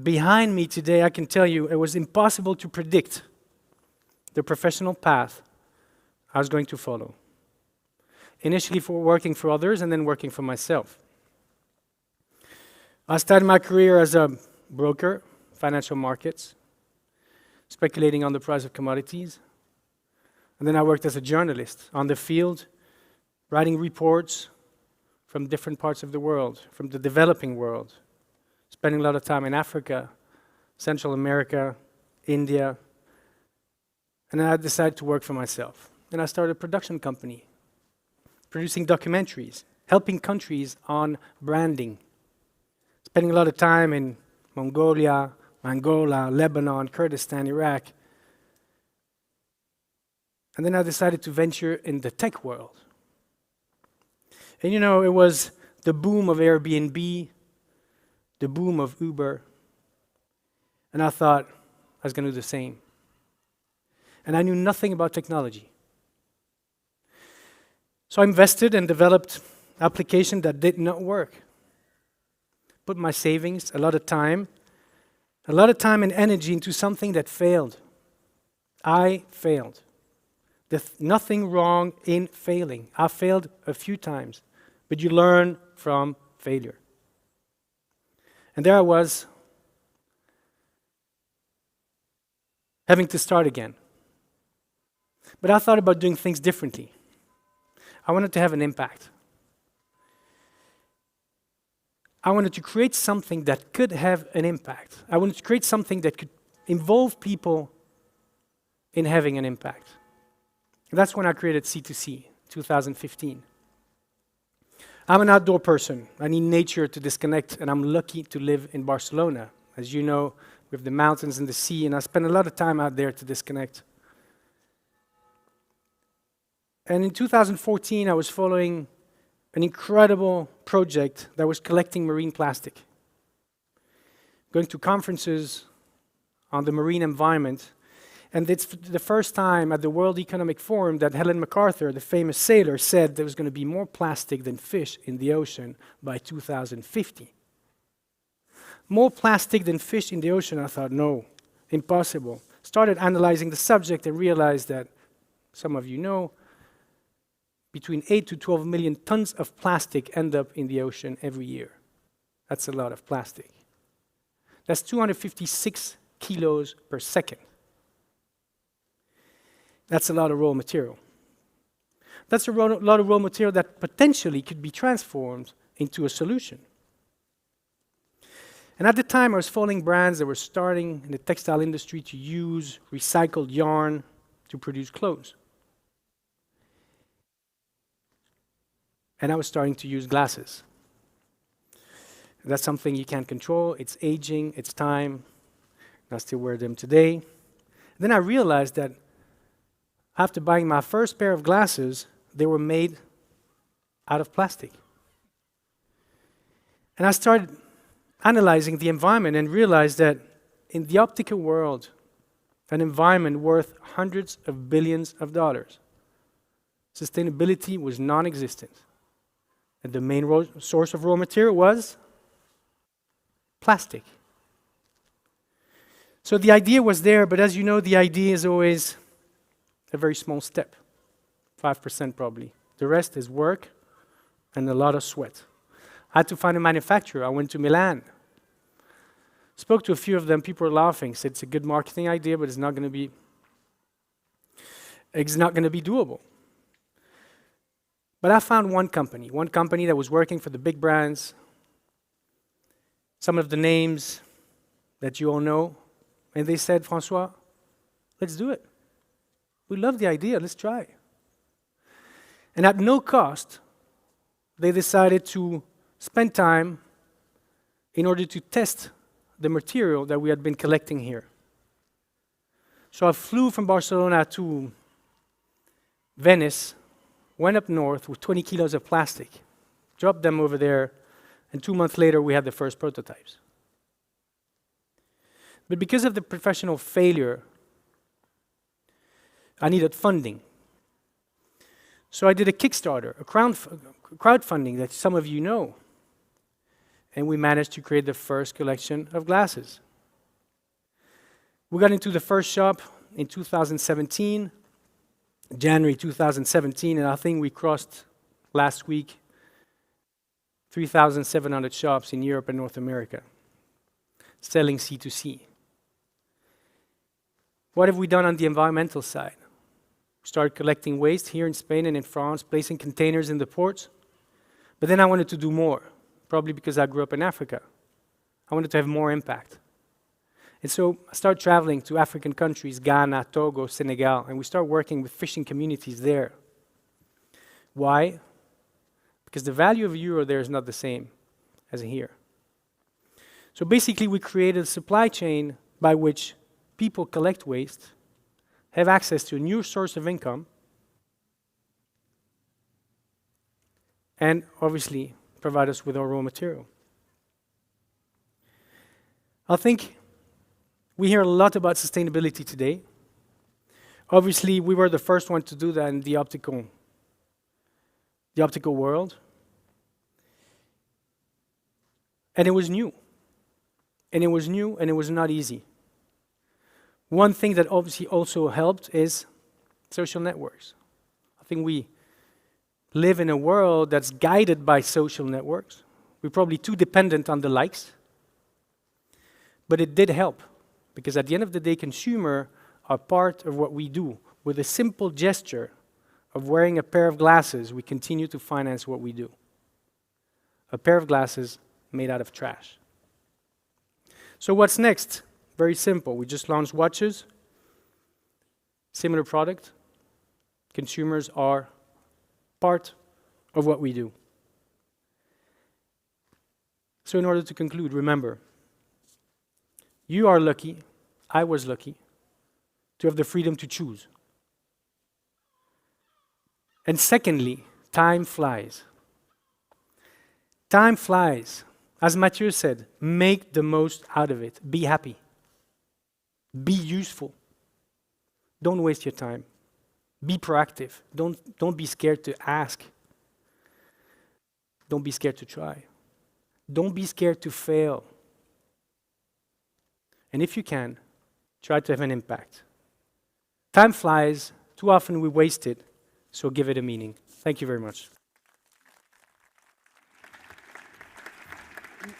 behind me today, I can tell you it was impossible to predict the professional path I was going to follow. Initially for working for others and then working for myself. I started my career as a broker, financial markets, speculating on the price of commodities. And then I worked as a journalist on the field, writing reports from different parts of the world, from the developing world, spending a lot of time in Africa, Central America, India. And then I decided to work for myself. And I started a production company, producing documentaries, helping countries on branding, spending a lot of time in Mongolia, Angola, Lebanon, Kurdistan, Iraq. And then I decided to venture in the tech world. And you know, it was the boom of Airbnb, the boom of Uber, And I thought I was going to do the same. And I knew nothing about technology. So I invested and developed an application that did not work. Put my savings, a lot of time and energy into something that failed. I failed. There's nothing wrong in failing. I failed a few times, but you learn from failure. And there I was, having to start again. But I thought about doing things differently. I wanted to have an impact. I wanted to create something that could have an impact. I wanted to create something that could involve people in having an impact. That's when I created C2C, 2015. I'm an outdoor person. I need nature to disconnect, and I'm lucky to live in Barcelona. As you know, we have the mountains and the sea, and I spend a lot of time out there to disconnect. And in 2014, I was following an incredible project that was collecting marine plastic. Going to conferences on the marine environment. And it's the first time at the World Economic Forum that Helen MacArthur, the famous sailor, said there was going to be more plastic than fish in the ocean by 2050. More plastic than fish in the ocean. I thought, no, impossible. Started analyzing the subject and realized that, some of you know, between 8 to 12 million tons of plastic end up in the ocean every year. That's a lot of plastic. That's 256 kilos per second. That's a lot of raw material. That's a lot of raw material that potentially could be transformed into a solution. And at the time, I was following brands that were starting in the textile industry to use recycled yarn to produce clothes. And I was starting to use glasses. That's something you can't control. It's aging, it's time. And I still wear them today. Then I realized that after buying my first pair of glasses, they were made out of plastic. And I started analyzing the environment and realized that in the optical world, an environment worth hundreds of billions of dollars, sustainability was non-existent. And the main source of raw material was plastic. So the idea was there, but as you know, the idea is always a very small step, 5% probably. The rest is work and a lot of sweat. I had to find a manufacturer. I went to Milan. Spoke to a few of them. People were laughing. Said it's a good marketing idea, but it's not going to be doable. But I found one company that was working for the big brands, some of the names that you all know, and they said, Francois, let's do it. We love the idea, let's try. And at no cost, they decided to spend time in order to test the material that we had been collecting here. So I flew from Barcelona to Venice, went up north with 20 kilos of plastic, dropped them over there, and 2 months later we had the first prototypes. But because of the professional failure, I needed funding. So I did a Kickstarter, a crowdfunding that some of you know. And we managed to create the first collection of glasses. We got into the first shop in 2017, January 2017, and I think we crossed last week 3,700 shops in Europe and North America, selling C2C. What have we done on the environmental side? We started collecting waste here in Spain and in France, placing containers in the ports. But then I wanted to do more, probably because I grew up in Africa. I wanted to have more impact. And so I started traveling to African countries, Ghana, Togo, Senegal, and we started working with fishing communities there. Why? Because the value of a euro there is not the same as here. So basically we created a supply chain by which people collect waste, have access to a new source of income, and obviously provide us with our raw material. I think We hear a lot about sustainability today. Obviously, we were the first one to do that in the optical world. And it was new. And it was new, and it was not easy. One thing that obviously also helped is social networks. I think we live in a world that's guided by social networks. We're probably too dependent on the likes. But it did help, because at the end of the day, consumers are part of what we do. With a simple gesture of wearing a pair of glasses, we continue to finance what we do. A pair of glasses made out of trash. So what's next? Very simple. We just launched watches. Similar product. Consumers are part of what we do. So in order to conclude, remember, you are lucky, I was lucky, to have the freedom to choose. And secondly, time flies. Time flies. As Mathieu said, make the most out of it. Be happy. Be useful. Don't waste your time. Be proactive. Don't be scared to ask. Don't be scared to try. Don't be scared to fail. And if you can, try to have an impact. Time flies. Too often we waste it, so give it a meaning. Thank you very much.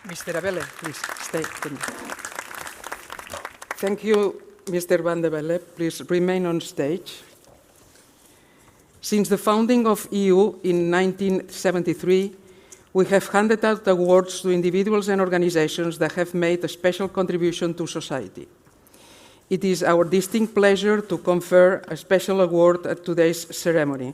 Mr. Abele, please stay. Thank you, Mr. Van de Belle. Please remain on stage. Since the founding of EU in 1973, we have handed out awards to individuals and organizations that have made a special contribution to society. It is our distinct pleasure to confer a special award at today's ceremony.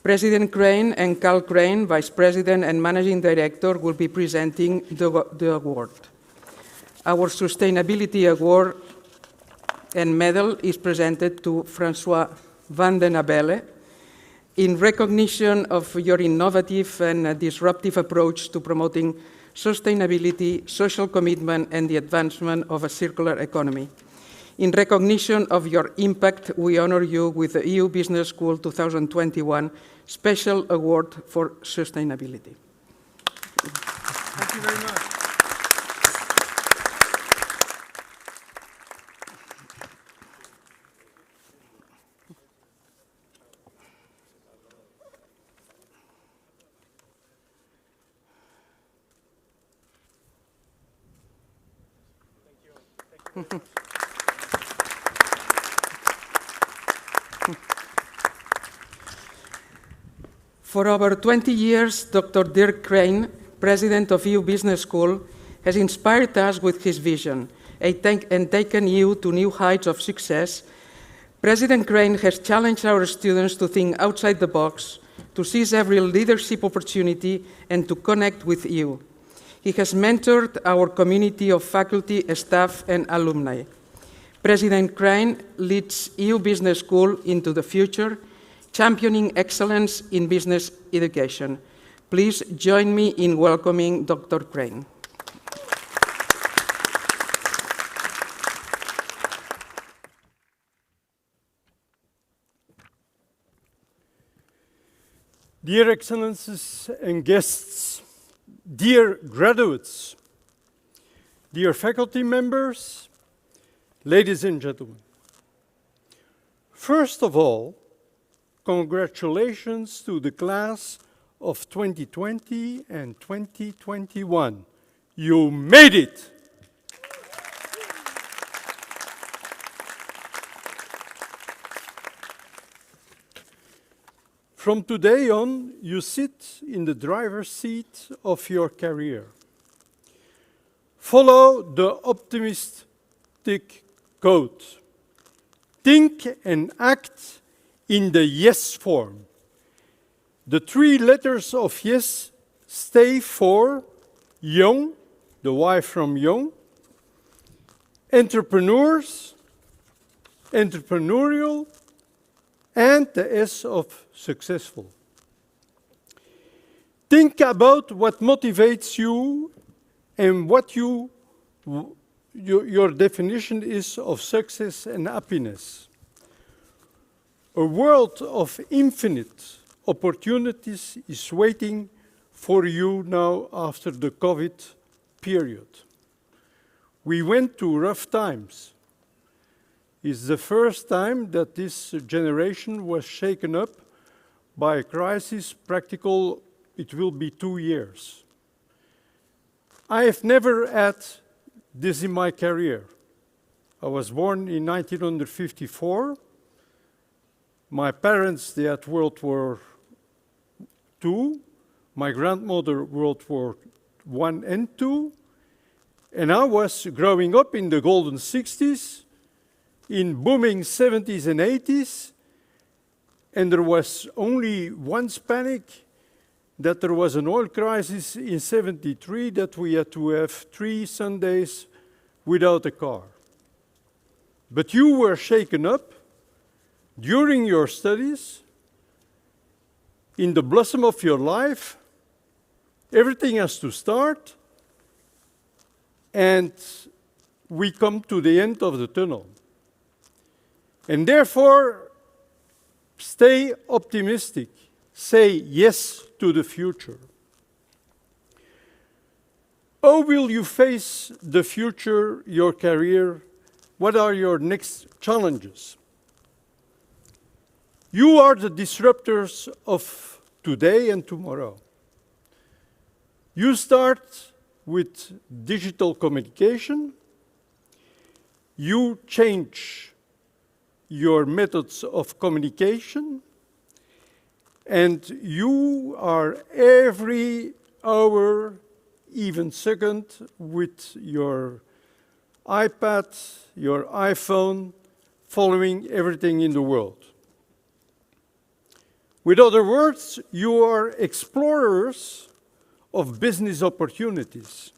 President Crane and Carl Crane, Vice President and Managing Director, will be presenting the award. Our Sustainability Award and Medal is presented to François Van den Abele in recognition of your innovative and disruptive approach to promoting sustainability, social commitment, and the advancement of a circular economy. In recognition of your impact, we honor you with the EU Business School 2021 Special Award for Sustainability. Thank you very much. For over 20 years, Dr. Dirk Crane, President of EU Business School, has inspired us with his vision and taken EU to new heights of success. President Crane has challenged our students to think outside the box, to seize every leadership opportunity, and to connect with EU. He has mentored our community of faculty, staff, and alumni. President Crane leads EU Business School into the future, championing excellence in business education. Please join me in welcoming Dr. Crane. Dear Excellencies and guests, dear graduates, dear faculty members, ladies and gentlemen. First of all, congratulations to the class of 2020 and 2021. You made it! From today on, you sit in the driver's seat of your career. Follow the optimistic quote. Think and act in the yes form. The three letters of yes stay for young, the Y from young, entrepreneurs, entrepreneurial, and the S of successful. Think about what motivates you and what you your definition is of success and happiness. A world of infinite opportunities is waiting for you now after the COVID period. We went through rough times. It's the first time that this generation was shaken up by a crisis. Practical, it will be 2 years. I have never had this in my career. I was born in 1954. My parents, they had World War II. My grandmother, World War I and II. And I was growing up in the golden 60s, in booming 70s and 80s, and there was only one panic, that there was an oil crisis in 73, that we had to have 3 Sundays without a car. But you were shaken up during your studies, in the blossom of your life. Everything has to start, and we come to the end of the tunnel. And therefore, stay optimistic. Say yes to the future. How will you face the future, your career? What are your next challenges? You are the disruptors of today and tomorrow. You start with digital communication. You change your methods of communication, and you are every hour, even second, with your iPad, your iPhone, following everything in the world. With other words, you are explorers of business opportunities.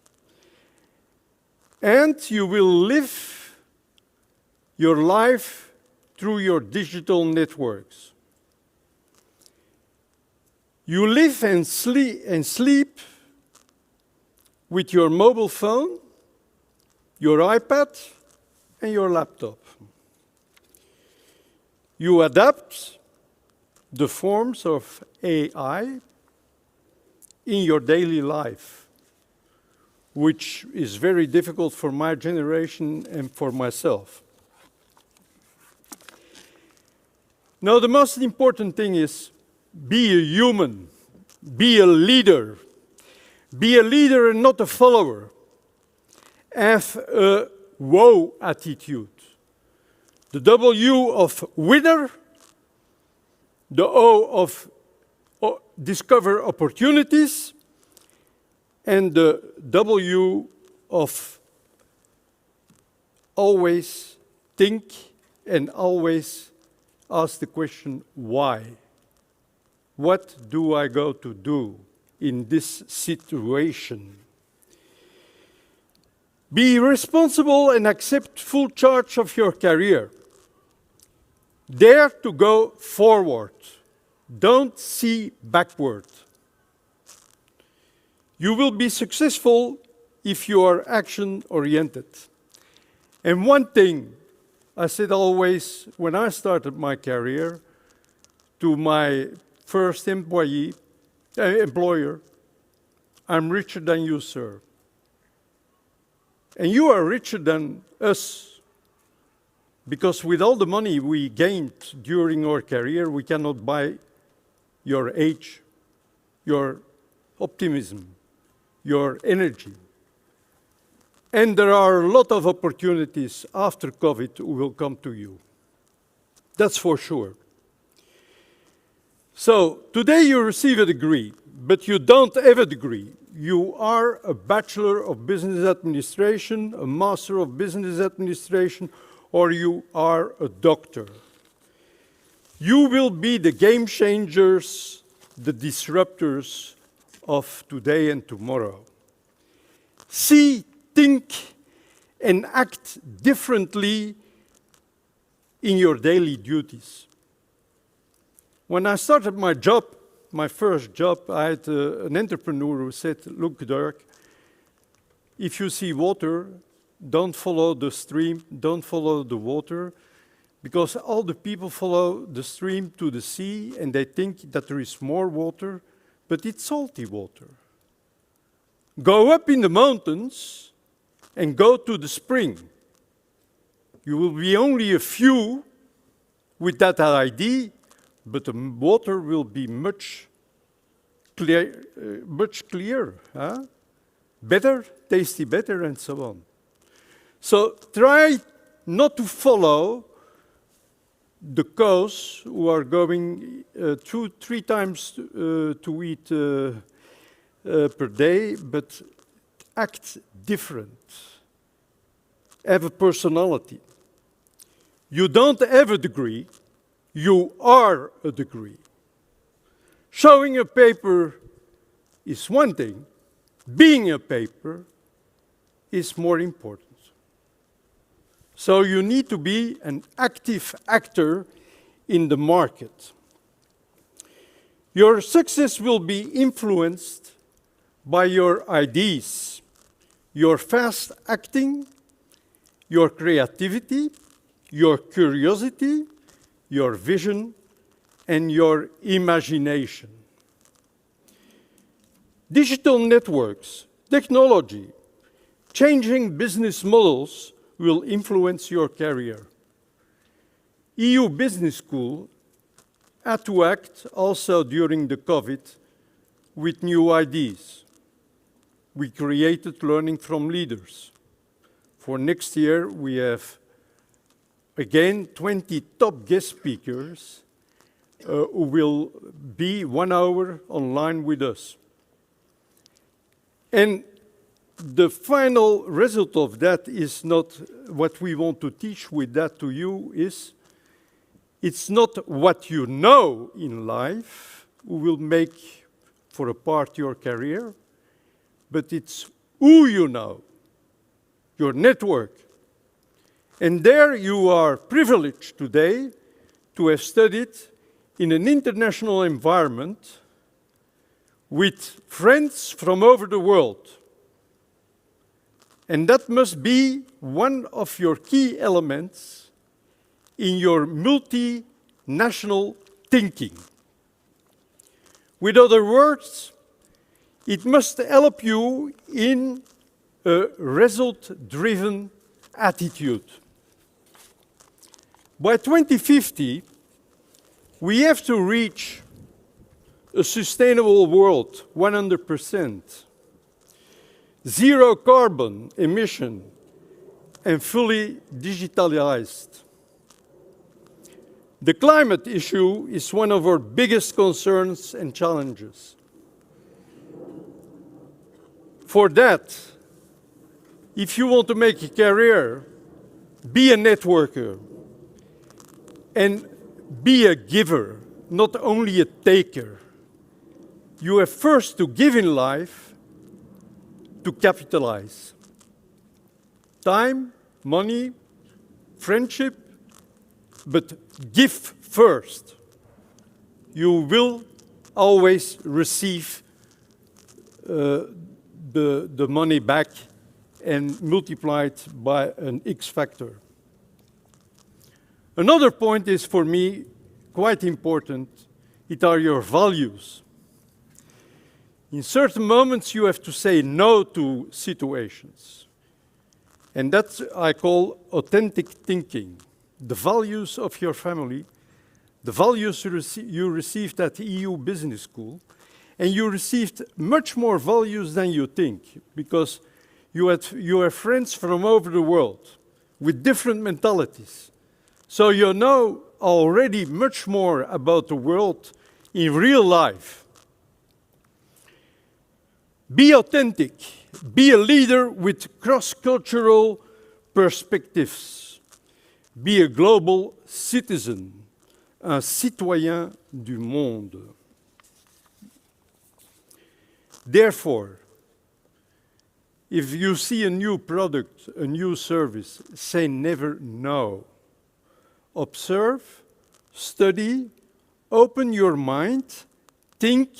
And you will live your life through your digital networks. You live and sleep with your mobile phone, your iPad, and your laptop. You adapt the forms of AI in your daily life, which is very difficult for my generation and for myself. Now, the most important thing is be a human, be a leader. Be a leader and not a follower. Have a wow attitude. The W of winner, the O of discover opportunities, and the W of always think and always ask the question, why? What do I go to do in this situation? Be responsible and accept full charge of your career. Dare to go forward. Don't see backward. You will be successful if you are action-oriented. And one thing I said always when I started my career to my first employer, I'm richer than you, sir. And you are richer than us, because with all the money we gained during our career, we cannot buy your age, your optimism, your energy. And there are a lot of opportunities after COVID who will come to you. That's for sure. So today you receive a degree, but you don't have a degree. You are a Bachelor of Business Administration, a Master of Business Administration, or you are a doctor. You will be the game changers, the disruptors of today and tomorrow. See, think, and act differently in your daily duties. When I started my job, my first job, I had an entrepreneur who said, look, Dirk, if you see water, don't follow the stream, don't follow the water, because all the people follow the stream to the sea and they think that there is more water, but it's salty water. Go up in the mountains and go to the spring. You will be only a few with that ID, but the water will be much clearer, huh? Better, tasty better, and so on. So try not to follow the cows who are going 2-3 times to eat per day, but act different. Have a personality. You don't have a degree, you are a degree. Showing a paper is one thing, being a paper is more important. So you need to be an active actor in the market. Your success will be influenced by your ideas, your fast acting, your creativity, your curiosity, your vision, and your imagination. Digital networks, technology, changing business models will influence your career. EU Business School had to act also during the COVID with new ideas. We created Learning from Leaders. For next year, we have again 20 top guest speakers who will be 1 hour online with us. And the final result of that is not what we want to teach with that to you is, it's not what you know in life who will make for a part your career, but it's who you know, your network. And there you are privileged today to have studied in an international environment with friends from over the world. And that must be one of your key elements in your multinational thinking. With other words, it must help you in a result-driven attitude. By 2050, we have to reach a sustainable world, 100%. Zero carbon emission and fully digitalized. The climate issue is one of our biggest concerns and challenges. For that, if you want to make a career, be a networker and be a giver, not only a taker. You have first to give in life to capitalize. Time, money, friendship, but give first. You will always receive the money back and multiply it by an X factor. Another point is for me quite important. It are your values. In certain moments, you have to say no to situations. And that's I call authentic thinking. The values of your family, the values you received at the EU Business School, and you received much more values than you think, because you have friends from over the world with different mentalities. So you know already much more about the world in real life. Be authentic. Be a leader with cross-cultural perspectives. Be a global citizen, un citoyen du monde. Therefore, if you see a new product, a new service, say never no. Observe, study, open your mind, think,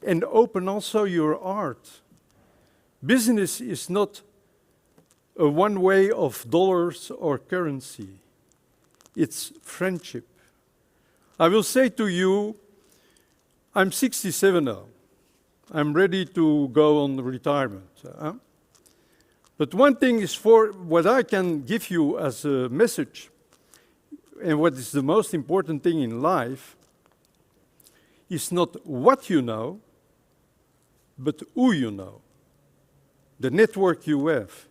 and open also your heart. Business is not a one way of dollars or currency. It's friendship. I will say to you, I'm 67 now. I'm ready to go on retirement. But one thing is for what I can give you as a message, and what is the most important thing in life, is not what you know, but who you know. The network you have,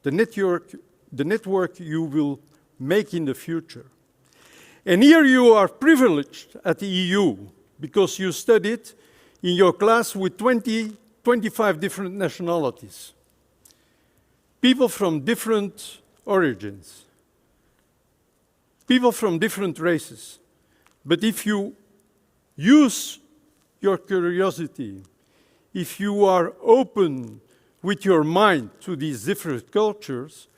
the network you will make in the future. And here you are privileged at the EU because you studied in your class with 25 different nationalities. People from different origins. People from different races. But if you use your curiosity, if you are open with your mind to these different cultures,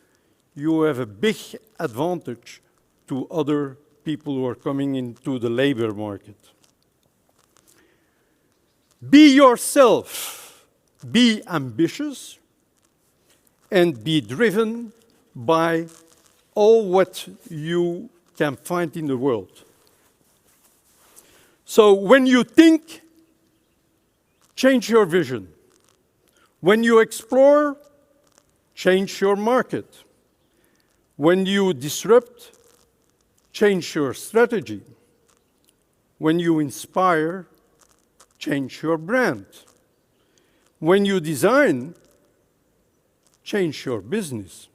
you have a big advantage to other people who are coming into the labor market. Be yourself, be ambitious, and be driven by all what you can find in the world. So when you think, change your vision. When you explore, change your market. When you disrupt, change your strategy. When you inspire, change your brand. When you design, change your business.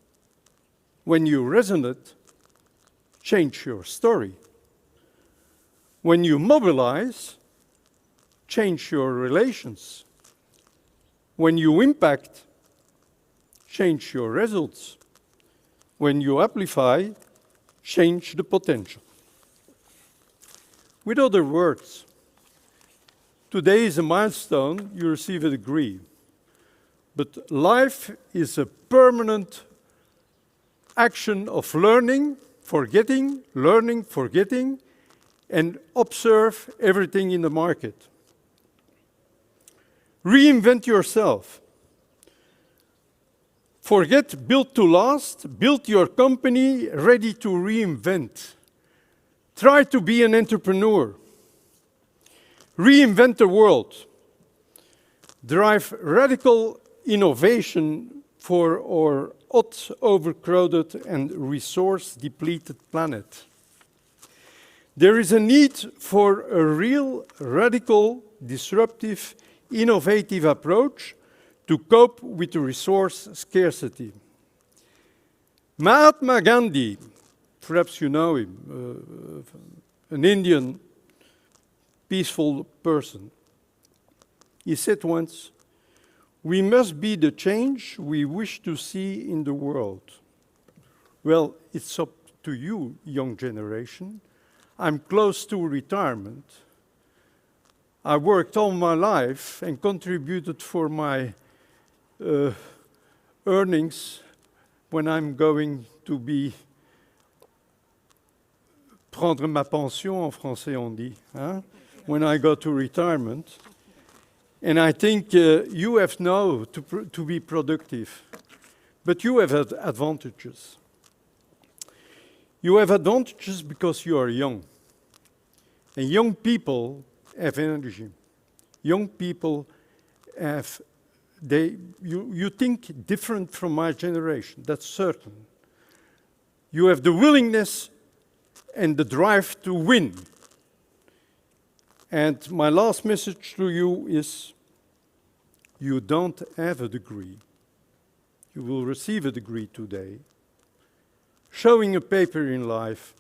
When you resonate, change your story. When you mobilize, change your relations. When you impact, change your results. When you amplify, change the potential. With other words, today is a milestone, you receive a degree. But life is a permanent action of learning, forgetting, and observe everything in the market. Reinvent yourself. Forget build to last, build your company ready to reinvent. Try to be an entrepreneur. Reinvent the world. Drive radical innovation for our hot, overcrowded, and resource-depleted planet. There is a need for a real, radical, disruptive, innovative approach to cope with the resource scarcity. Mahatma Gandhi, perhaps you know him, an Indian peaceful person, he said once, "We must be the change we wish to see in the world." Well, it's up to you, young generation. I'm close to retirement. I worked all my life and contributed for my earnings when I'm going to be prendre ma pension, en français on dit, hein? When I go to retirement. And I think you have now to be productive, but you have advantages. You have advantages because you are young. And young people have energy. Young people have, you think different from my generation, that's certain. You have the willingness and the drive to win. And my last message to you is, you don't have a degree. You will receive a degree today. Showing a paper in life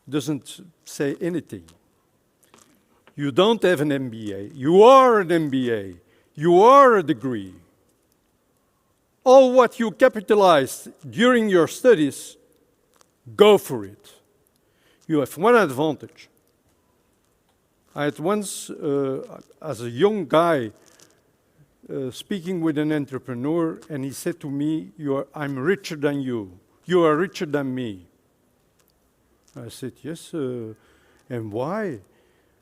doesn't say anything. You don't have an MBA. You are an MBA. You are a degree. All what you capitalized during your studies, go for it. You have one advantage. I had once, as a young guy, speaking with an entrepreneur, and he said to me, "I'm richer than you. You are richer than me." I said, "Yes, and why?"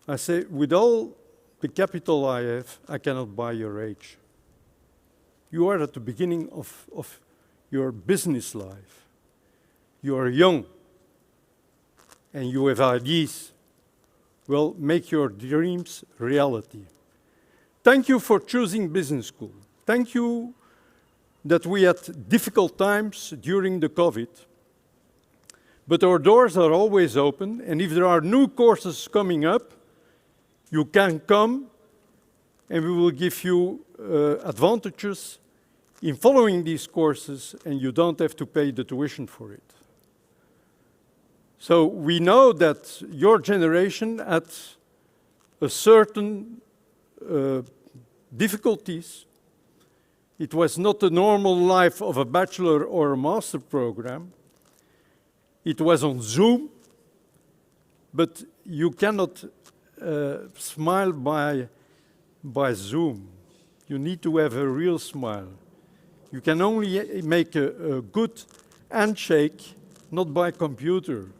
I said, "With all the capital I have, I cannot buy your age." You are at the beginning of your business life. You are young and you have ideas. Well, make your dreams reality. Thank you for choosing business school. Thank you that we had difficult times during the COVID, but our doors are always open, and if there are new courses coming up, you can come and we will give you advantages in following these courses, and you don't have to pay the tuition for it. So we know that your generation had a certain difficulties. It was not the normal life of a bachelor or a master program. It was on Zoom, but you cannot smile by Zoom. You need to have a real smile. You can only make a good handshake, not by computer,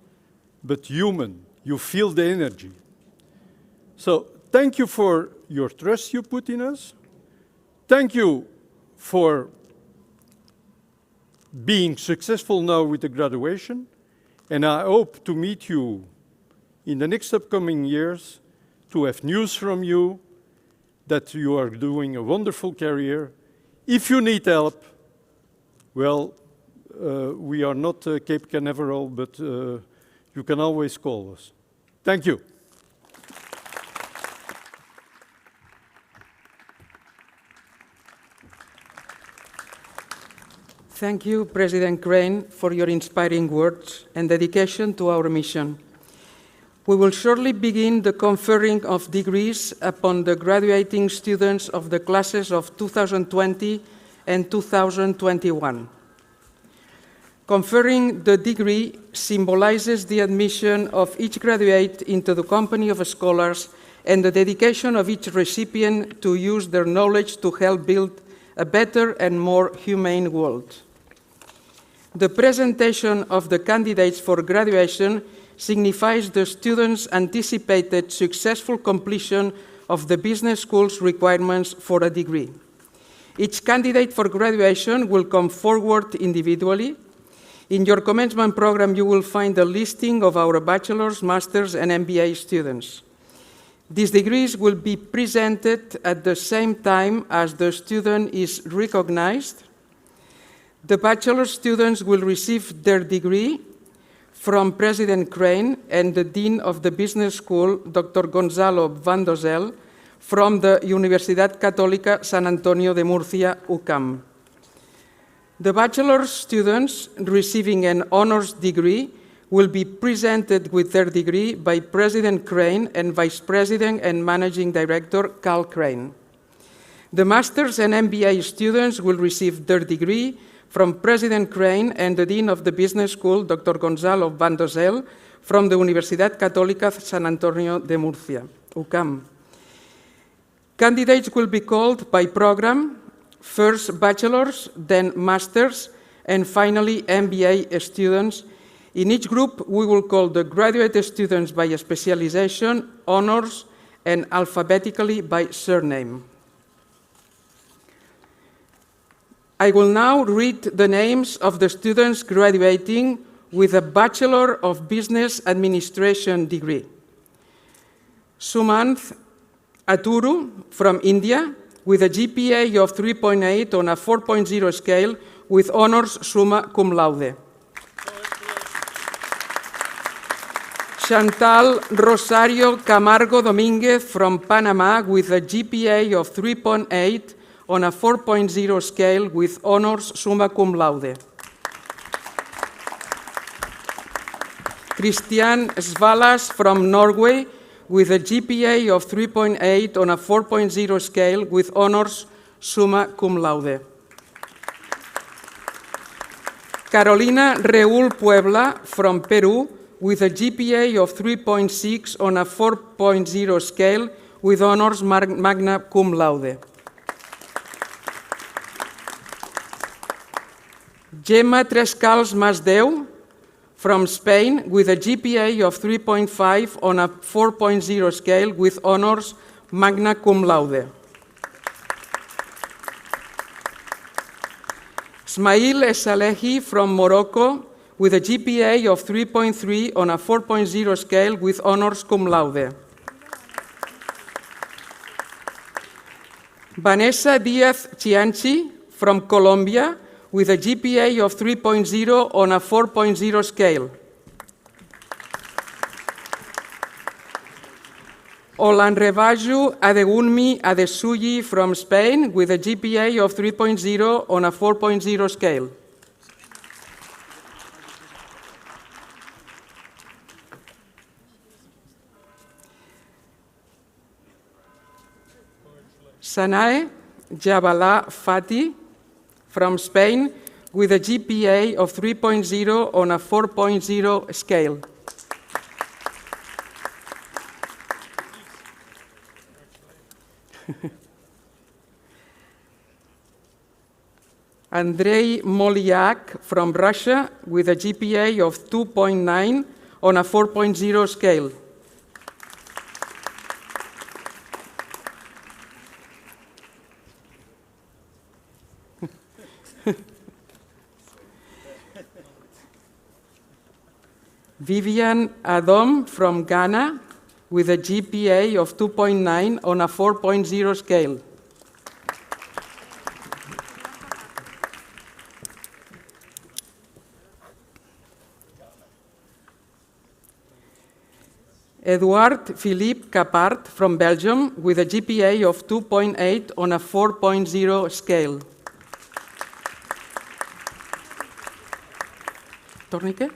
but human. You feel the energy. So thank you for your trust you put in us. Thank you for being successful now with the graduation. And I hope to meet you in the next upcoming years, to have news from you that you are doing a wonderful career. If you need help, well, we are not Cape Canaveral, but you can always call us. Thank you. Thank you, President Crane, for your inspiring words and dedication to our mission. We will shortly begin the conferring of degrees upon the graduating students of the classes of 2020 and 2021. Conferring the degree symbolizes the admission of each graduate into the company of scholars and the dedication of each recipient to use their knowledge to help build a better and more humane world. The presentation of the candidates for graduation signifies the students' anticipated successful completion of the business school's requirements for a degree. Each candidate for graduation will come forward individually. In your commencement program, you will find a listing of our bachelor's, master's, and MBA students. These degrees will be presented at the same time as the student is recognized. The bachelor students will receive their degree from President Crane and the Dean of the Business School, Dr. Gonzalo Vandozel, from the Universidad Católica San Antonio de Murcia, UCAM. The bachelor students receiving an honors degree will be presented with their degree by President Crane and Vice President and Managing Director Carl Crane. The master's and MBA students will receive their degree from President Crane and the Dean of the Business School, Dr. Gonzalo Vandozel, from the Universidad Católica San Antonio de Murcia, UCAM. Candidates will be called by program, first bachelor's, then master's, and finally MBA students. In each group, we will call the graduate students by specialization, honors, and alphabetically by surname. I will now read the names of the students graduating with a Bachelor of Business Administration degree. Sumanth Aturu from India with a GPA of 3.8 on a 4.0 scale with honors summa cum laude. Chantal Rosario Camargo Dominguez from Panama with a GPA of 3.8 on a 4.0 scale with honors summa cum laude. Christian Svalas from Norway with a GPA of 3.8 on a 4.0 scale with honors summa cum laude. Carolina Reul Puebla from Peru with a GPA of 3.6 on a 4.0 scale with honors magna cum laude. Gemma Trescals Masdeu from Spain with a GPA of 3.5 on a 4.0 scale with honors magna cum laude. Ismail Salehi from Morocco with a GPA of 3.3 on a 4.0 scale with honors cum laude. Vanessa Diaz Chianchi from Colombia with a GPA of 3.0 on a 4.0 scale. Olanrevaju Adegunmi Adesuyi from Spain with a GPA of 3.0 on a 4.0 scale. Sanae Jabala Fati from Spain with a GPA of 3.0 on a 4.0 scale. Andrei Molyak from Russia with a GPA of 2.9 on a 4.0 scale. Vivian Adom from Ghana with a GPA of 2.9 on a 4.0 scale. Edouard Philippe Capart from Belgium with a GPA of 2.8 on a 4.0 scale. Tornike?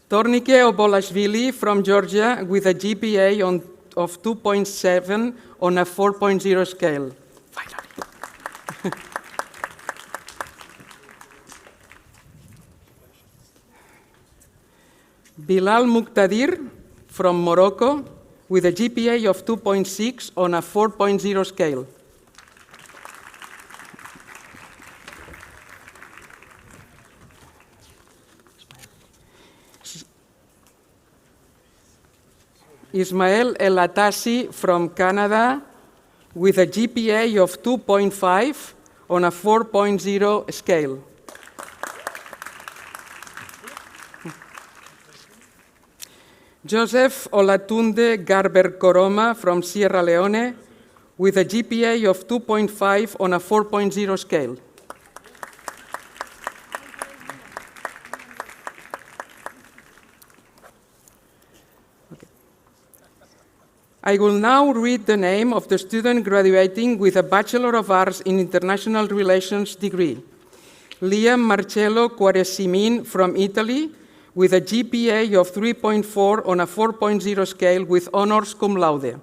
Tornike Obolashvili from Georgia with a GPA of 2.7 on a 4.0 scale. Finally. Bilal Muqtadir from Morocco with a GPA of 2.6 on a 4.0 scale. Ismael El Atassi from Canada with a GPA of 2.5 on a 4.0 scale. Joseph Olatunde Garber Koroma from Sierra Leone with a GPA of 2.5 on a 4.0 scale. I will now read the name of the student graduating with a Bachelor of Arts in International Relations degree. Liam Marcello Quaresimin from Italy with a GPA of 3.4 on a 4.0 scale with honors cum laude.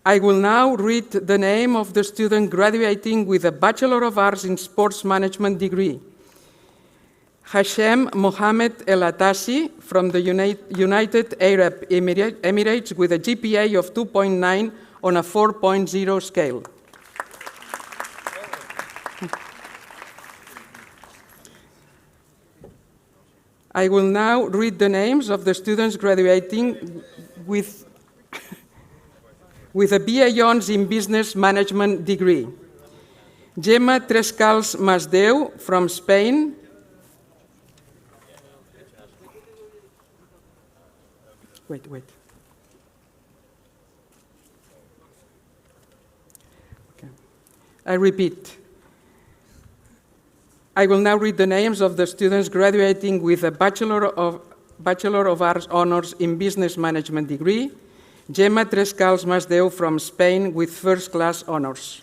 I will now read the name of the student graduating with a Bachelor of Arts in Sports Management degree. Hashem Mohamed El Atassi from the United Arab Emirates with a GPA of 2.9 on a 4.0 scale. I will now read the names of the students graduating with a BA Hons in Business Management degree. Gemma Trescals Masdeu from Spain. Wait. Okay. I repeat. I will now read the names of the students graduating with a Bachelor of Arts honors in Business Management degree. Gemma Trescals Masdeu from Spain with first-class honors.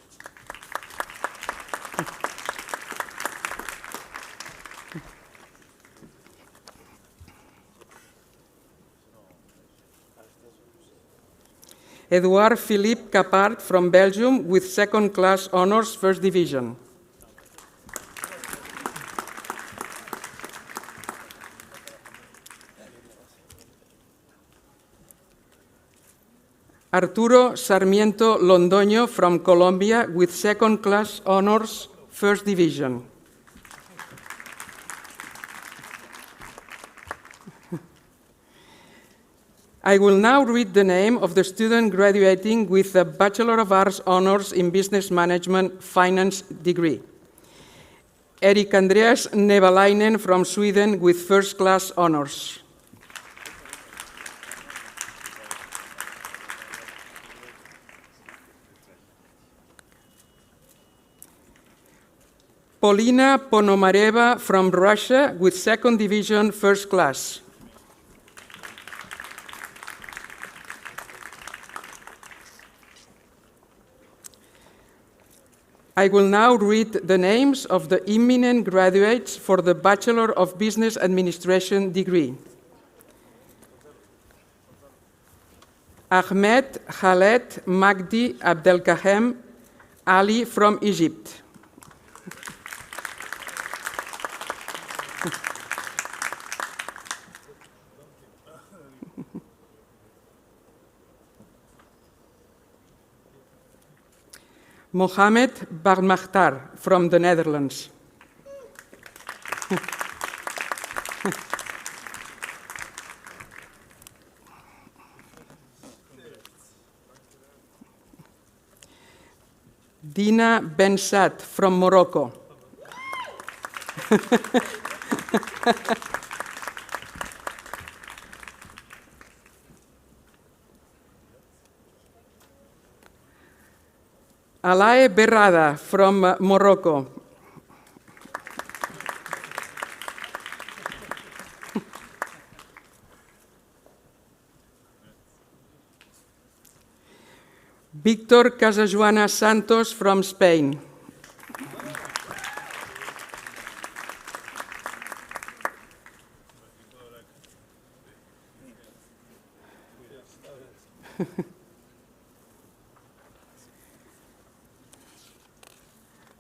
Edouard Philippe Capart from Belgium with second-class honors, first division. Arturo Sarmiento Londoño from Colombia with second-class honors, first division. I will now read the name of the student graduating with a Bachelor of Arts Honors in Business Management Finance degree. Erik Andreas Nevalainen from Sweden with first class honors. Polina Ponomareva from Russia with second division first class. I will now read the names of the imminent graduates for the Bachelor of Business Administration degree. Ahmed Khaled Magdi Abdelkahem Ali from Egypt. Mohamed Barmakhtar from the Netherlands. Dina Bensat from Morocco. Alae Berrada from Morocco. Victor Casajuana Santos from Spain.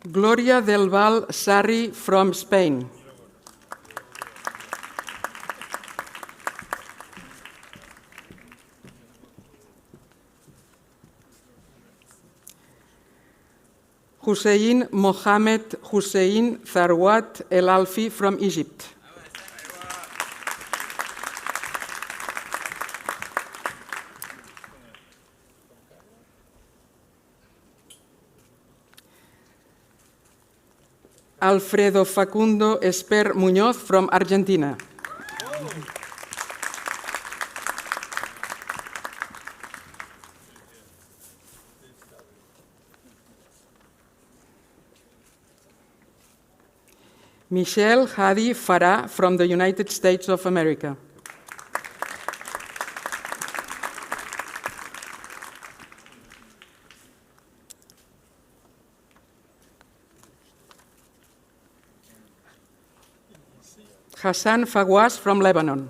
Gloria del Val Sarri from Spain. Hussein Mohamed Hussein Tharwat El Alfi from Egypt. Alfredo Facundo Esper Muñoz from Argentina. Michelle Hadi Farah from the United States of America. Hassan Fawaz from Lebanon.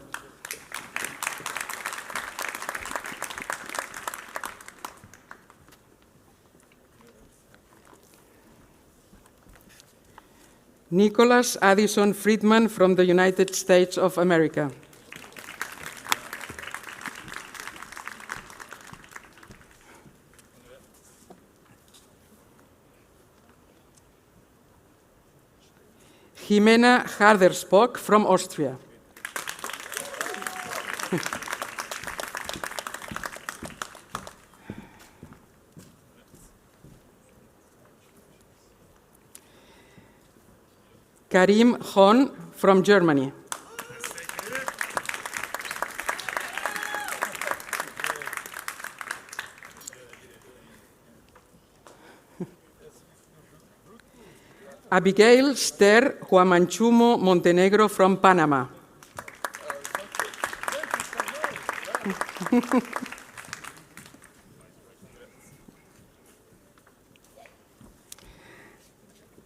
Nicholas Addison Friedman from the United States of America. Jimena Harderspock from Austria. Karim Hon from Germany. Abigail Ster Huamanchumo Montenegro from Panama.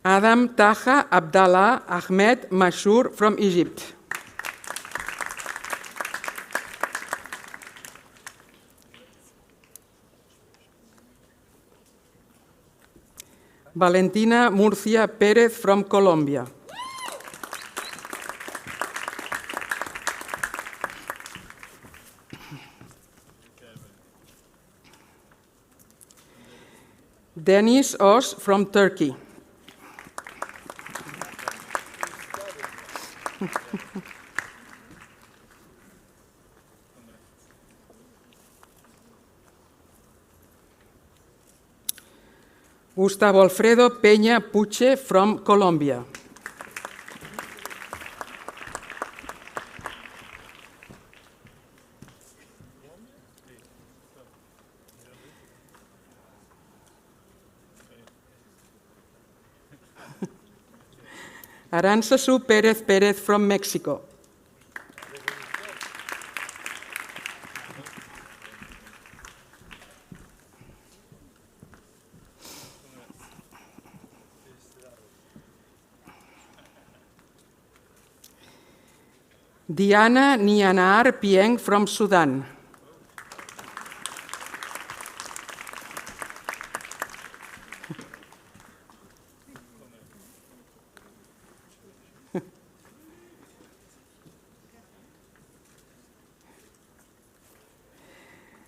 Adam Taha Abdallah Ahmed Mashur from Egypt. Valentina Murcia Pérez from Colombia. Deniz Oz from Turkey. Gustavo Alfredo Peña Puche from Colombia. Aranzazu Pérez Pérez from Mexico. Diana Nianar Pieng from Sudan.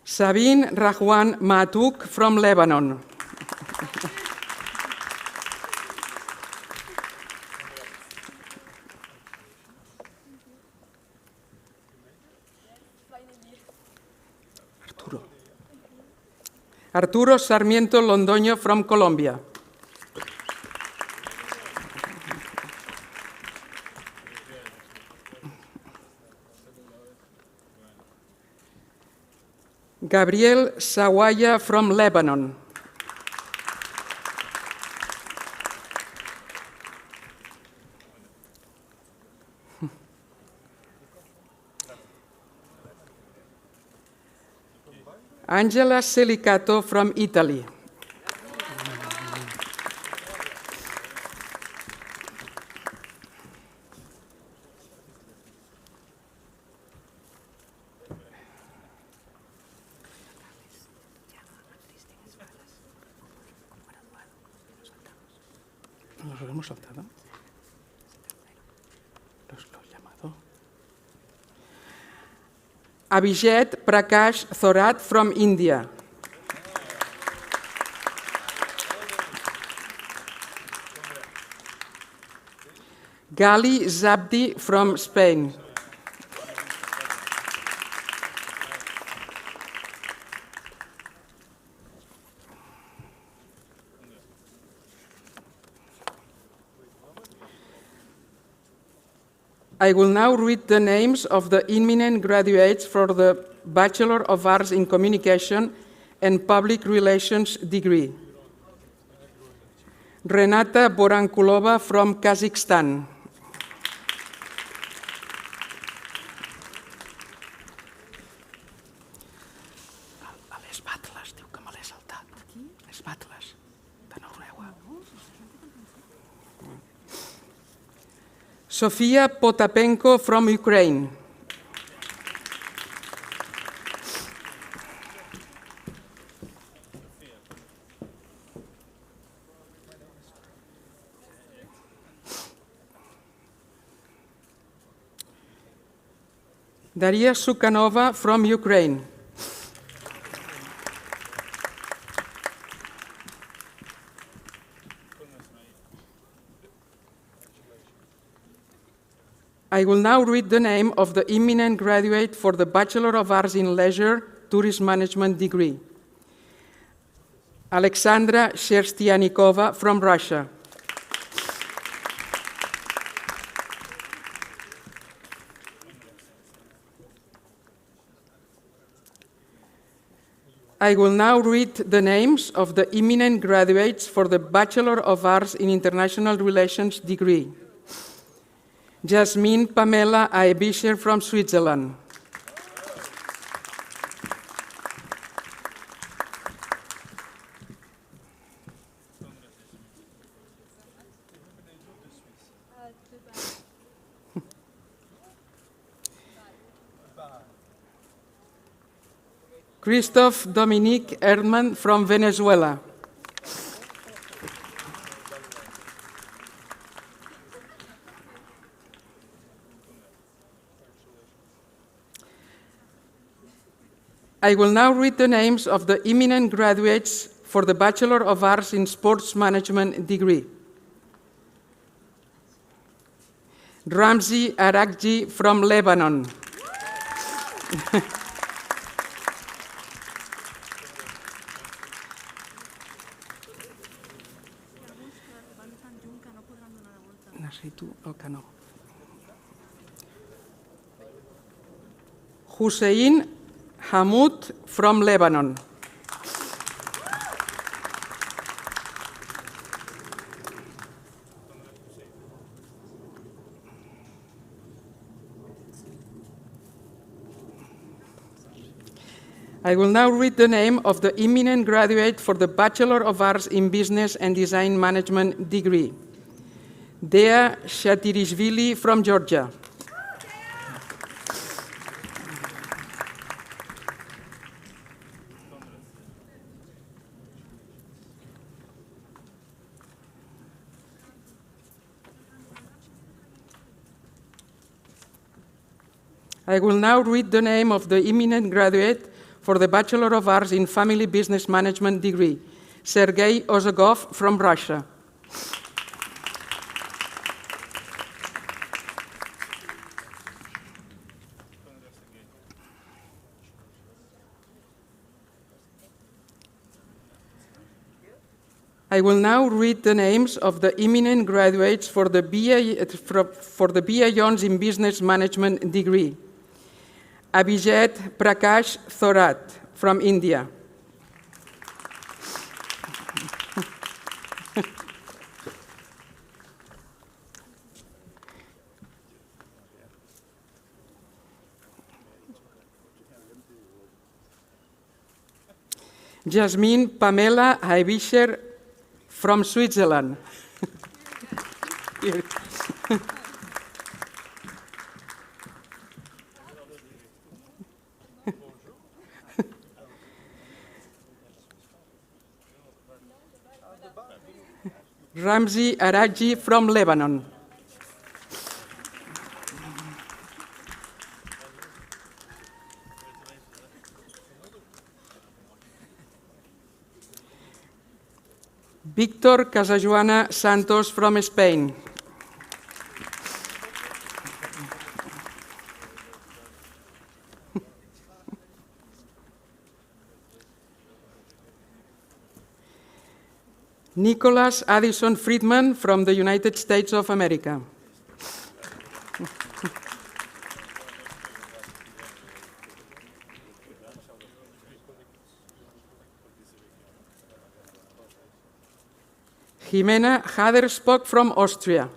Sabine Rahwan Matuk from Lebanon. Arturo Sarmiento Londoño from Colombia. Gabriel Sawaya from Lebanon. Angela Selicato from Italy. ¿Nos lo hemos saltado? Los llamado. Abhijit Prakash Thorat from India. Gali Zabdi from Spain. I will now read the names of the imminent graduates for the Bachelor of Arts in Communication and Public Relations degree. Renata Borankulova from Kazakhstan. Les battles, diu que me l'he saltat. Les battles de Noruega. Sofia Potapenko from Ukraine. Daria Sukhanova from Ukraine. I will now read the name of the imminent graduate for the Bachelor of Arts in Leisure Tourism Management degree. Alexandra Sherstianikova from Russia. I will now read the names of the imminent graduates for the Bachelor of Arts in International Relations degree. Jasmine Pamela Aebischer from Switzerland. Christophe Dominique Erdmann from Venezuela. I will now read the names of the imminent graduates for the Bachelor of Arts in Sports Management degree. Ramzi Arakji from Lebanon. Necessito el canó. Hussein Hamoud from Lebanon. I will now read the name of the eminent graduate for the Bachelor of Arts in Business and Design Management degree. Dea Shatirishvili from Georgia. I will now read the name of the eminent graduate for the Bachelor of Arts in Family Business Management degree, Sergei Ozagov from Russia. I will now read the names of the eminent graduates for the BA Hons in Business Management degree. Abhijit Prakash Thorat from India. Jasmine Pamela Heibischer from Switzerland. Ramzi Araji from Lebanon. Victor Casajuana Santos from Spain. Nicholas Addison Friedman from the United States of America. Jimena Haderspock from Austria.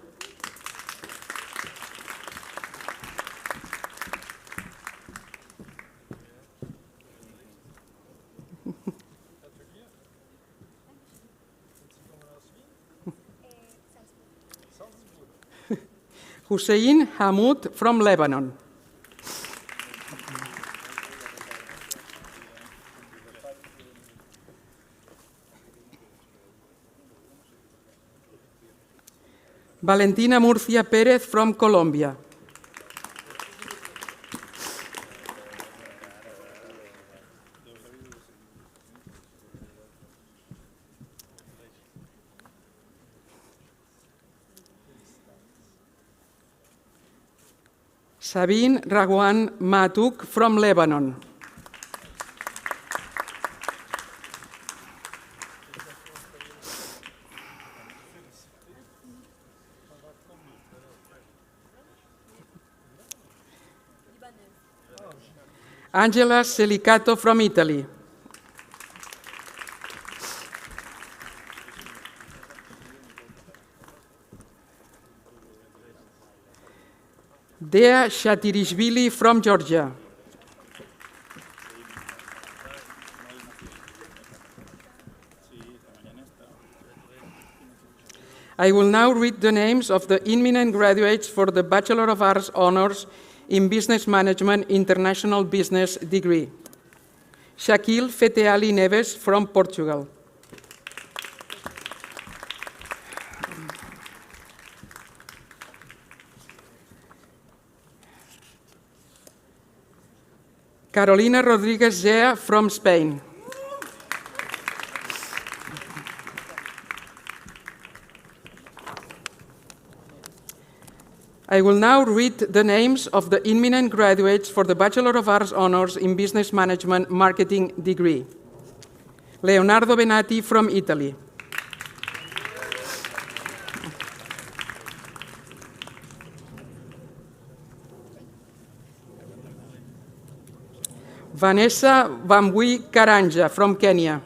Hussein Hamoud from Lebanon. Valentina Murcia Pérez from Colombia. Sabine Ragwan Matuk from Lebanon. Angela Selicato from Italy. Dea Shatirishvili from Georgia. I will now read the names of the eminent graduates for the Bachelor of Arts Honors in Business Management International Business degree. Shaquille Feteali Neves from Portugal. Carolina Rodriguez Zea from Spain. I will now read the names of the eminent graduates for the Bachelor of Arts Honors in Business Management Marketing degree. Leonardo Benati from Italy. Vanessa Wambui Karanja from Kenya.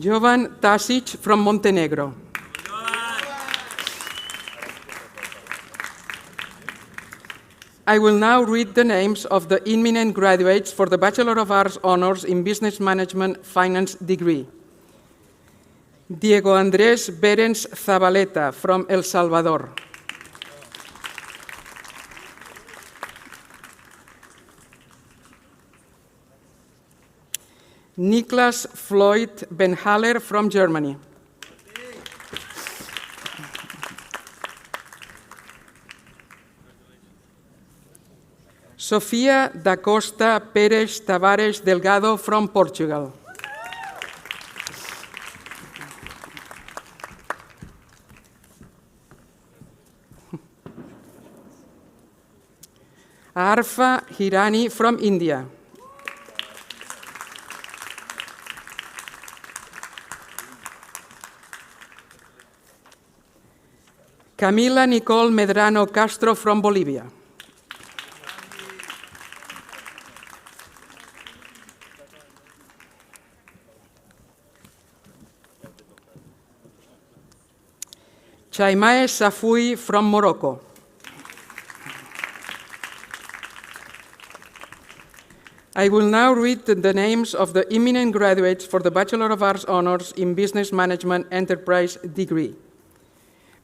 Jovan Tasic from Montenegro. I will now read the names of the imminent graduates for the Bachelor of Arts Honors in Business Management Finance degree. Diego Andrés Berens Zabaleta from El Salvador. Niklas Floyd Benhaller from Germany. Sofia da Costa Pérez Tavares Delgado from Portugal. Arfa Hirani from India. Camila Nicole Medrano Castro from Bolivia. Chaimae Safui from Morocco. I will now read the names of the imminent graduates for the Bachelor of Arts Honors in Business Management Enterprise degree.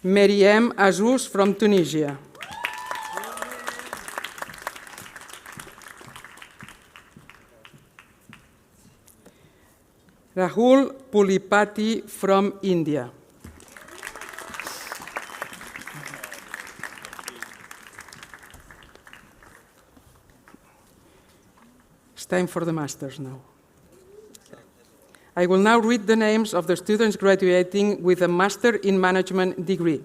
Meriem Azouz from Tunisia. Rahul Pulipati from India. It's time for the masters now. I will now read the names of the students graduating with a Master in Management degree.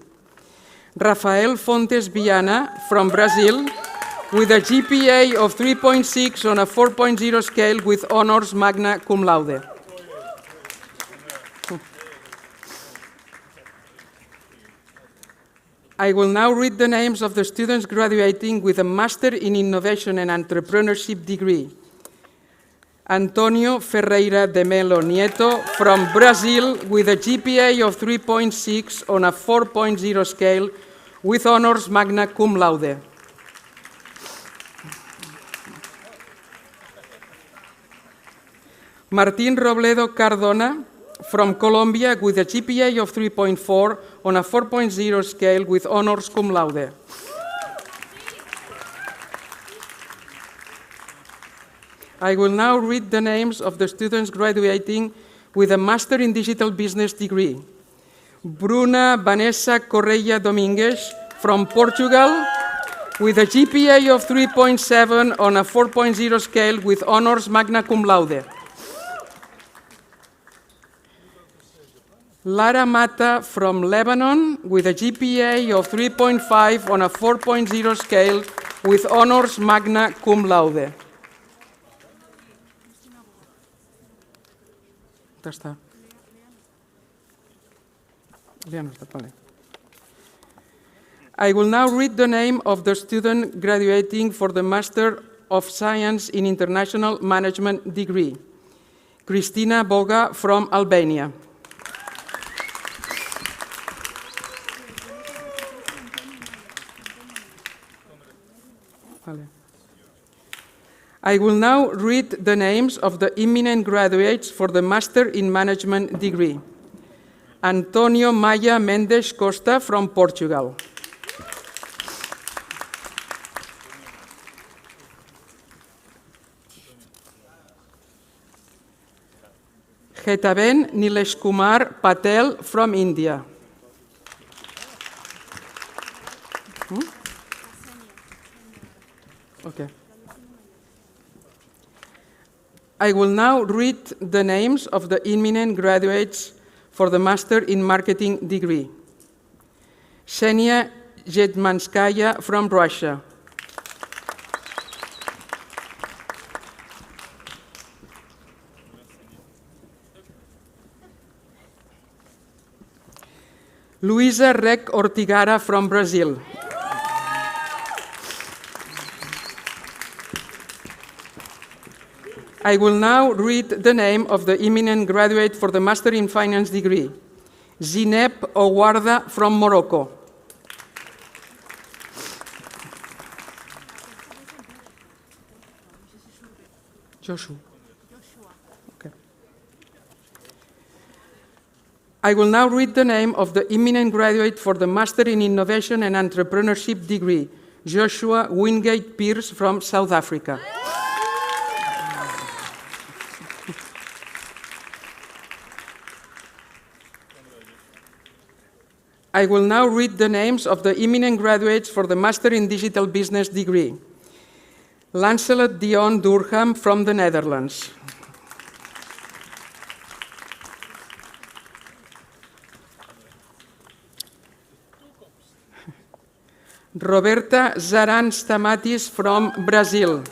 Rafael Fontes Viana from Brazil with a GPA of 3.6 on a 4.0 scale with honors magna cum laude. I will now read the names of the students graduating with a Master in Innovation and Entrepreneurship degree. Antonio Ferreira de Melo Nieto from Brazil with a GPA of 3.6 on a 4.0 scale with honors magna cum laude. Martín Robledo Cardona from Colombia with a GPA of 3.4 on a 4.0 scale with honors cum laude. I will now read the names of the students graduating with a Master in Digital Business degree. Bruna Vanessa Correia Domingues from Portugal with a GPA of 3.7 on a 4.0 scale with honors magna cum laude. Lara Mata from Lebanon with a GPA of 3.5 on a 4.0 scale with honors magna cum laude. Ya está. I will now read the name of the student graduating for the Master of Science in International Management degree. Cristina Boga from Albania. I will now read the names of the imminent graduates for the Master in Management degree. Antonio Maya Mendes Costa from Portugal. Hetaben Nilesh Kumar Patel from India. Okay. I will now read the names of the imminent graduates for the Master in Marketing degree. Ksenia Zhetmanskaya from Russia. Luisa Rec Ortigara from Brazil. I will now read the name of the eminent graduate for the Master in Finance degree, Zineb Owarda from Morocco. Joshua. Okay. I will now read the name of the eminent graduate for the Master in Innovation and Entrepreneurship degree, Joshua Wingate Pierce from South Africa. I will now read the names of the eminent graduates for the Master in Digital Business degree. Lancelot Dion Durham from the Netherlands. Roberta Zaran Stamatis from Brazil.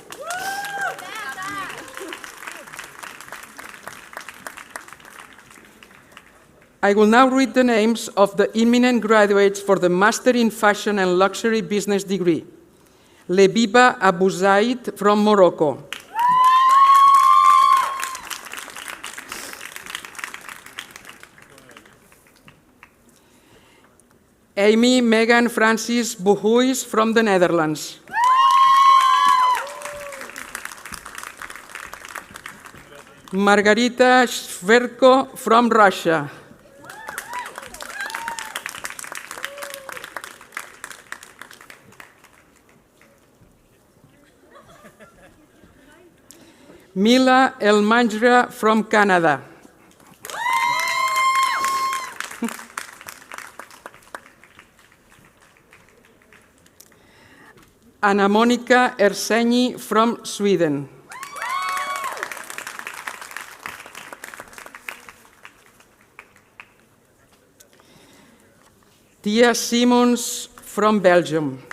I will now read the names of the eminent graduates for the Master in Fashion and Luxury Business degree. Lebiba Abu Zaid from Morocco. Amy Megan Francis Buhuis from the Netherlands. Margarita Shverko from Russia. Mila Elmanjra from Canada. Anna Monica Erseni from Sweden. Tia Simons from Belgium.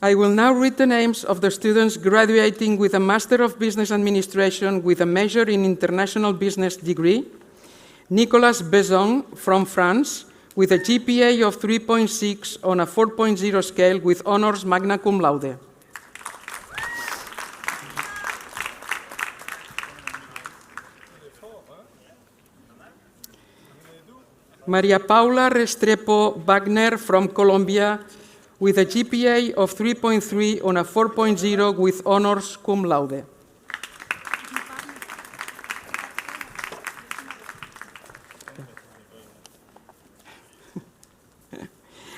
I will now read the names of the students graduating with a Master of Business Administration with a major in International Business degree. Nicolas Besson from France with a GPA of 3.6 on a 4.0 scale with honors magna cum laude. Maria Paula Restrepo Wagner from Colombia with a GPA of 3.3 on a 4.0 with honors cum laude.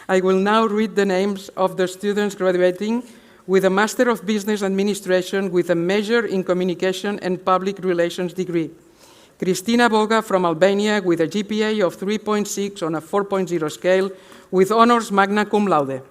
I will now read the names of the students graduating with a Master of Business Administration with a major in Communication and Public Relations degree. Cristina Boga from Albania with a GPA of 3.6 on a 4.0 scale with honors magna cum laude.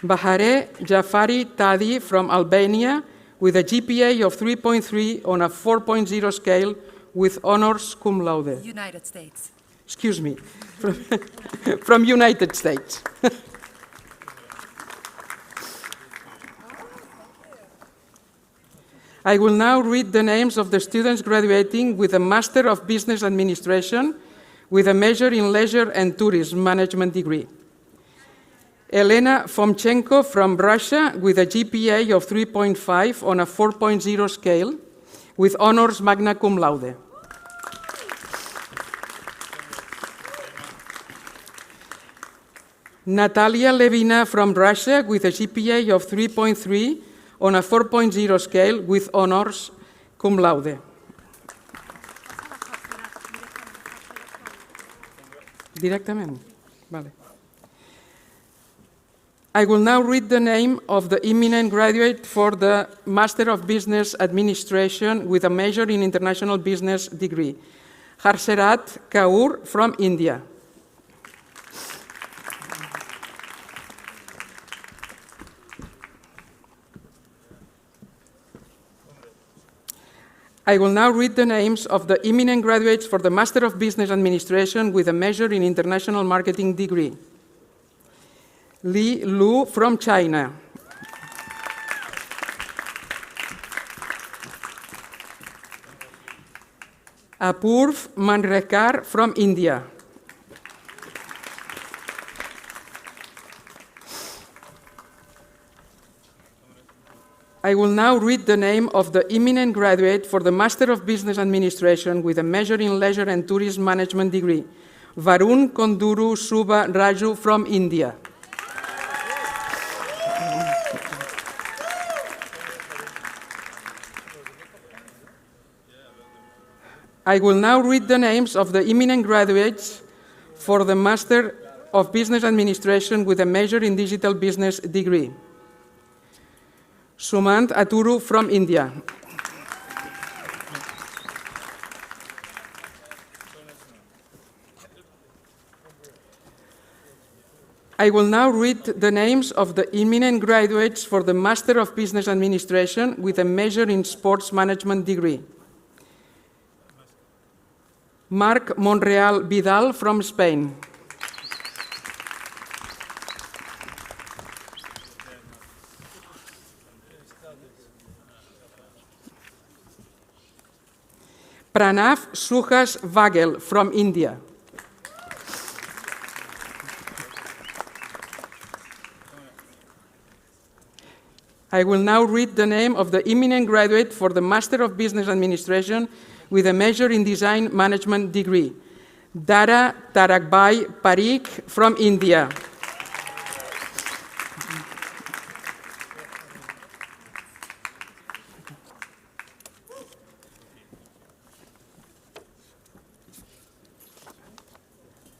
Bahare Jafari Tadi from Albania with a GPA of 3.3 on a 4.0 scale with honors cum laude. United States. Excuse me, from United States. I will now read the names of the students graduating with a Master of Business Administration with a major in Leisure and Tourism Management degree. Elena Fomchenko from Russia with a GPA of 3.5 on a 4.0 scale with honors magna cum laude. Natalia Levina from Russia with a GPA of 3.3 on a 4.0 scale with honors cum laude. Directamente. Vale. I will now read the name of the eminent graduate for the Master of Business Administration with a major in International Business degree. Harserat Kaur from India. I will now read the names of the eminent graduates for the Master of Business Administration with a major in International Marketing degree. Li Lu from China. Apurv Manrekar from India. I will now read the name of the eminent graduate for the Master of Business Administration with a major in Leisure and Tourism Management degree, Varun Konduru Subha Raju from India. I will now read the names of the eminent graduates for the Master of Business Administration with a major in Digital Business degree. Sumant Aturu from India. I will now read the names of the eminent graduates for the Master of Business Administration with a major in Sports Management degree. Marc Monreal Vidal from Spain. Pranav Suhas Vagel from India. I will now read the name of the eminent graduate for the Master of Business Administration with a major in Design Management degree, Dara Tarakbai Parikh from India.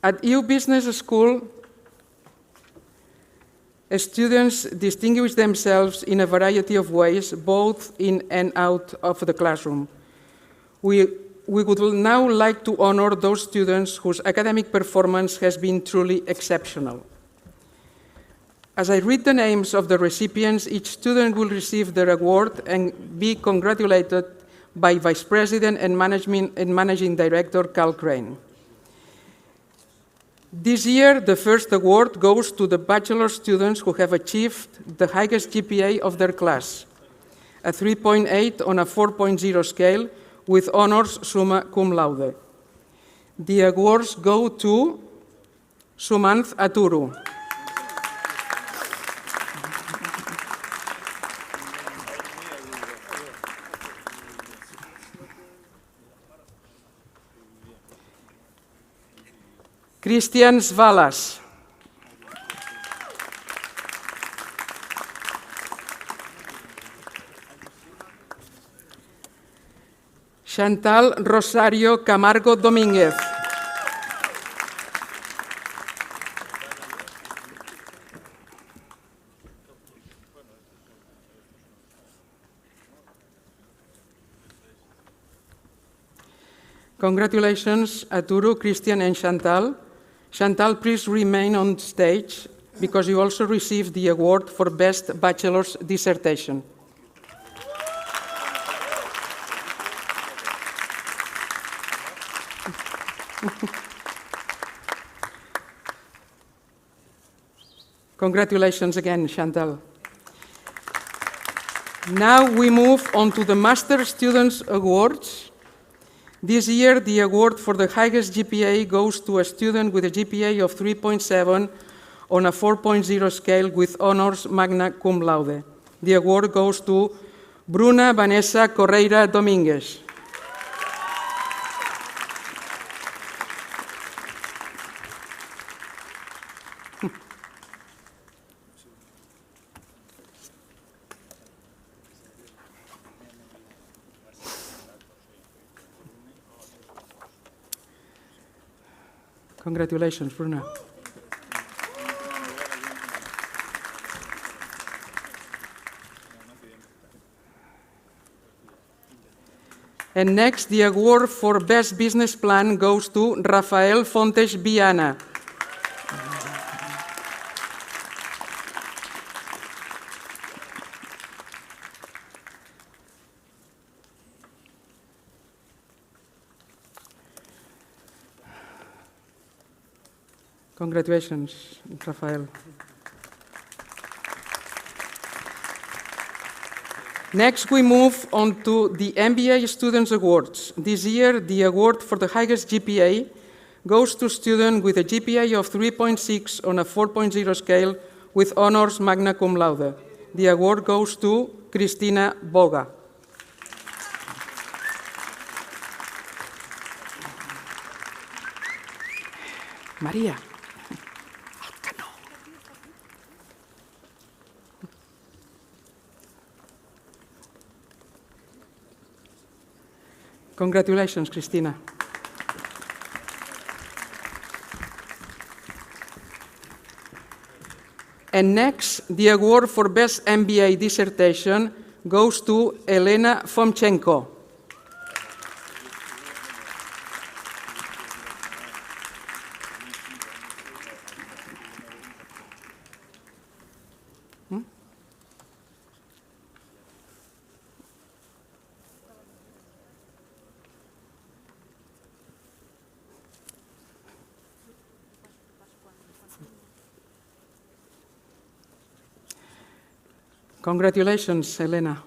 At EU Business School, students distinguish themselves in a variety of ways, both in and out of the classroom. We would now like to honor those students whose academic performance has been truly exceptional. As I read the names of the recipients, each student will receive their award and be congratulated by Vice President and Managing Director Carl Crane. This year, the first award goes to the bachelor students who have achieved the highest GPA of their class, a 3.8 on a 4.0 scale, with honors summa cum laude. The awards go to Sumanth Aturu, Christian Svalas, Chantal Rosario Camargo Domínguez, congratulations Aturu, Christian and Chantal. Chantal, please remain on stage because you also received the award for Best Bachelor's Dissertation. Congratulations again, Chantal. Now we move on to the Master Students Awards. This year, the award for the highest GPA goes to a student with a GPA of 3.7 on a 4.0 scale with honors magna cum laude. The award goes to Bruna Vanessa Correira Dominguez. Congratulations, Bruna. And next, the award for Best Business Plan goes to Rafael Fontes Viana. Congratulations, Rafael. Next, we move on to the MBA Students Awards. This year, the award for the highest GPA goes to a student with a GPA of 3.6 on a 4.0 scale with honors magna cum laude. The award goes to Cristina Boga. Maria. Congratulations, Cristina. And next, the award for Best MBA Dissertation goes to Elena Fomchenko. Congratulations, Elena.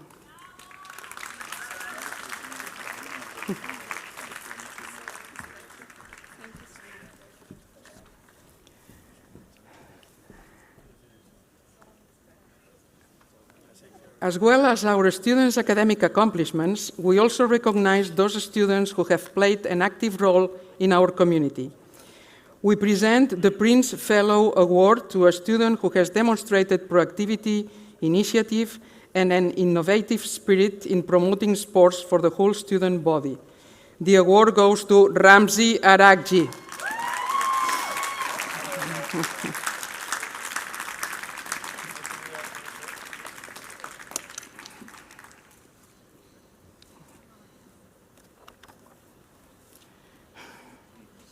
As well as our students' academic accomplishments, we also recognize those students who have played an active role in our community. We present the Prince Fellow Award to a student who has demonstrated proactivity, initiative, and an innovative spirit in promoting sports for the whole student body. The award goes to Ramzi Aragji.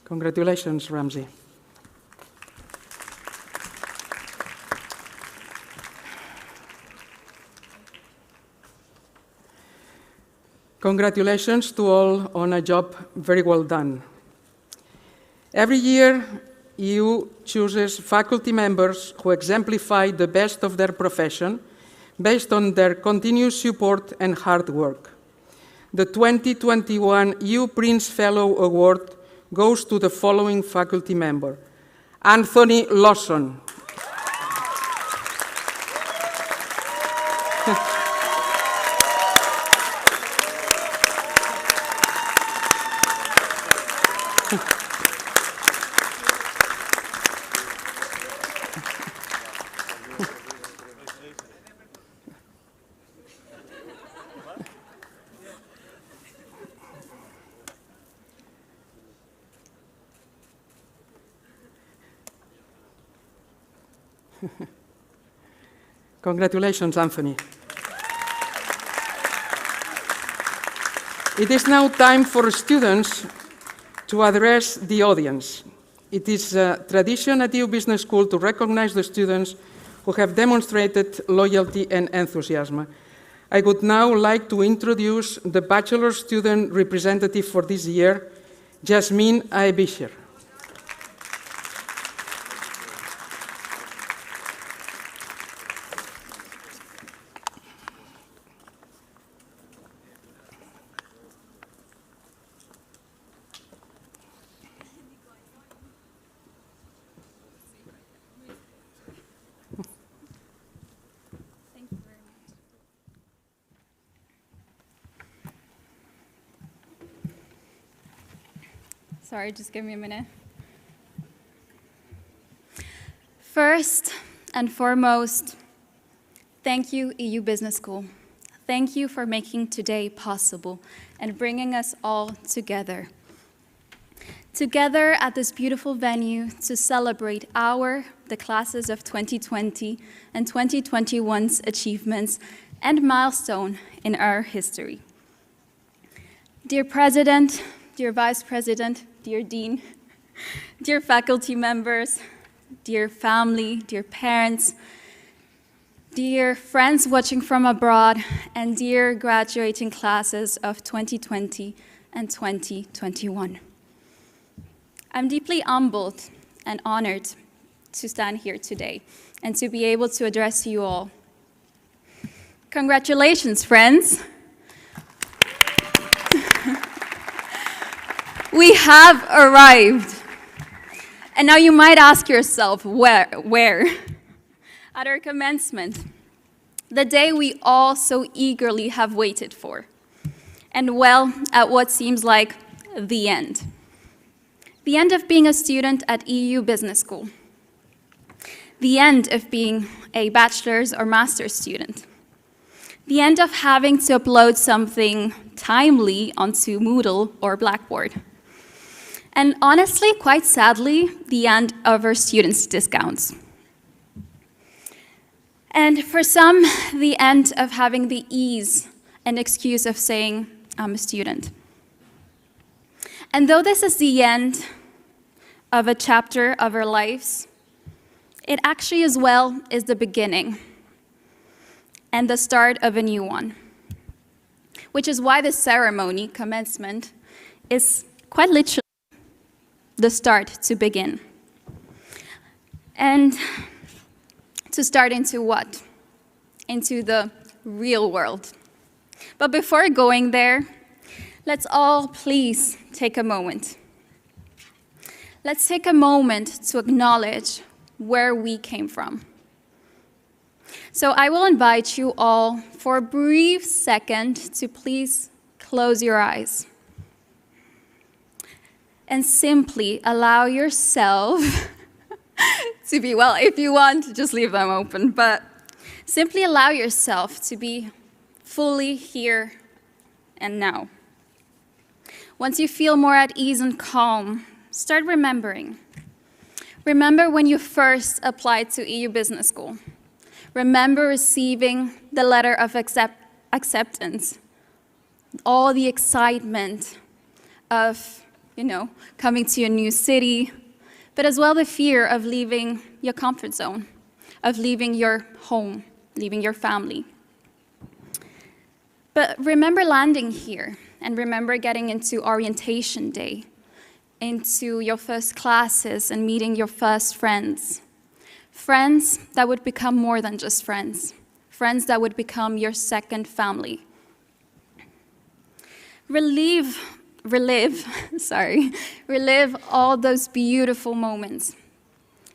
Congratulations, Ramzi. Congratulations to all on a job very well done. Every year, EU chooses faculty members who exemplify the best of their profession based on their continuous support and hard work. The 2021 EU Prince Fellow Award goes to the following faculty member: Anthony Lawson. Congratulations, Anthony. It is now time for students to address the audience. It is a tradition at EU Business School to recognize the students who have demonstrated loyalty and enthusiasm. I would now like to introduce the bachelor student representative for this year, Jasmine Aebischer. Sorry, just give me a minute. First and foremost, thank you, EU Business School. Thank you for making today possible and bringing us all together. Together at this beautiful venue to celebrate the classes of 2020 and 2021's achievements and milestone in our history. Dear President, dear Vice President, dear Dean, dear faculty members, dear family, dear parents, dear friends watching from abroad, and dear graduating classes of 2020 and 2021. I'm deeply humbled and honored to stand here today and to be able to address you all. Congratulations, friends. We have arrived. And now you might ask yourself, where? At our commencement, the day we all so eagerly have waited for. And well, at what seems like the end. The end of being a student at EU Business School. The end of being a bachelor's or master's student. The end of having to upload something timely onto Moodle or Blackboard. And honestly, quite sadly, the end of our students' discounts. And for some, the end of having the ease and excuse of saying, I'm a student. And though this is the end of a chapter of our lives, it actually as well is the beginning and the start of a new one, which is why the ceremony, commencement, is quite literally the start to begin. And to start into what? Into the real world. But before going there, let's all please take a moment. Let's take a moment to acknowledge where we came from. So I will invite you all for a brief second to please close your eyes and simply allow yourself to be, well, if you want, just leave them open, but simply allow yourself to be fully here and now. Once you feel more at ease and calm, start remembering. Remember when you first applied to EU Business School. Remember receiving the letter of acceptance, all the excitement of, coming to a new city, but as well the fear of leaving your comfort zone, of leaving your home, leaving your family. But remember landing here, and remember getting into orientation day, into your first classes and meeting your first friends. Friends that would become more than just friends. Friends that would become your second family. Relive all those beautiful moments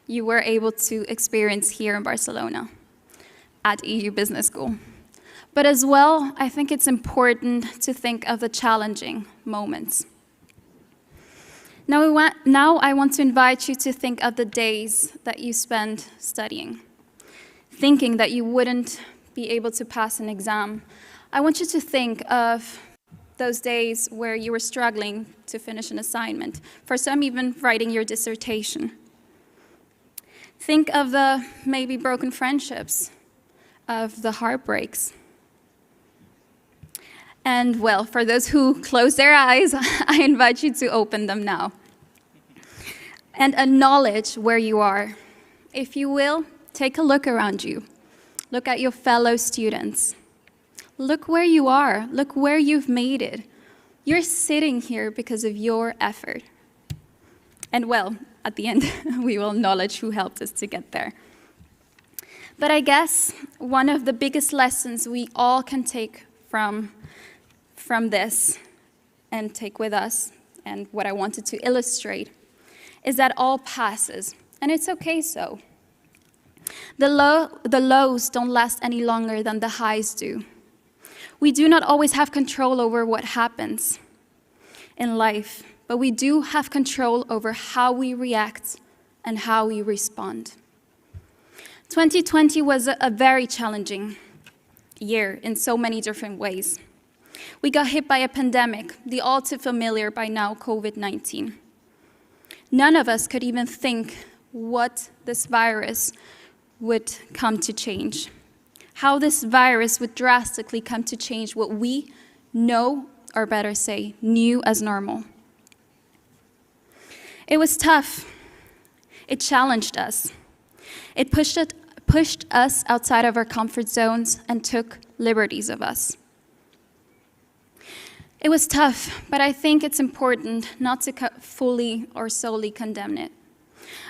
you were able to experience here in Barcelona at EU Business School. But as well, I think it's important to think of the challenging moments. Now I want to invite you to think of the days that you spent studying, thinking that you wouldn't be able to pass an exam. I want you to think of those days where you were struggling to finish an assignment, for some even writing your dissertation. Think of the maybe broken friendships, of the heartbreaks. And well, for those who close their eyes, I invite you to open them now. And acknowledge where you are. If you will, take a look around you. Look at your fellow students. Look where you are. Look where you've made it. You're sitting here because of your effort. And well, at the end, we will acknowledge who helped us to get there. But I guess one of the biggest lessons we all can take from this and take with us, and what I wanted to illustrate, is that all passes, and it's okay so. The lows don't last any longer than the highs do. We do not always have control over what happens in life, but we do have control over how we react and how we respond. 2020 was a very challenging year in so many different ways. We got hit by a pandemic, the all too familiar by now COVID-19. None of us could even think what this virus would come to change, how this virus would drastically come to change what we know, or better say, knew as normal. It was tough. It challenged us. It pushed us outside of our comfort zones and took liberties of us. It was tough, but I think it's important not to fully or solely condemn it.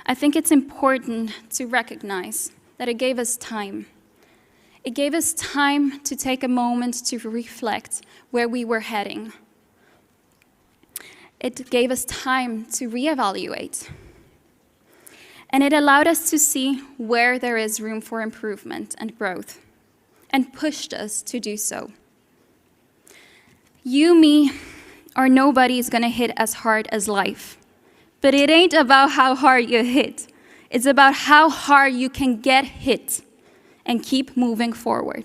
I think it's important to recognize that it gave us time. It gave us time to take a moment to reflect where we were heading. It gave us time to reevaluate. And it allowed us to see where there is room for improvement and growth, and pushed us to do so. You, me, or nobody is gonna hit as hard as life. But it ain't about how hard you hit. It's about how hard you can get hit and keep moving forward.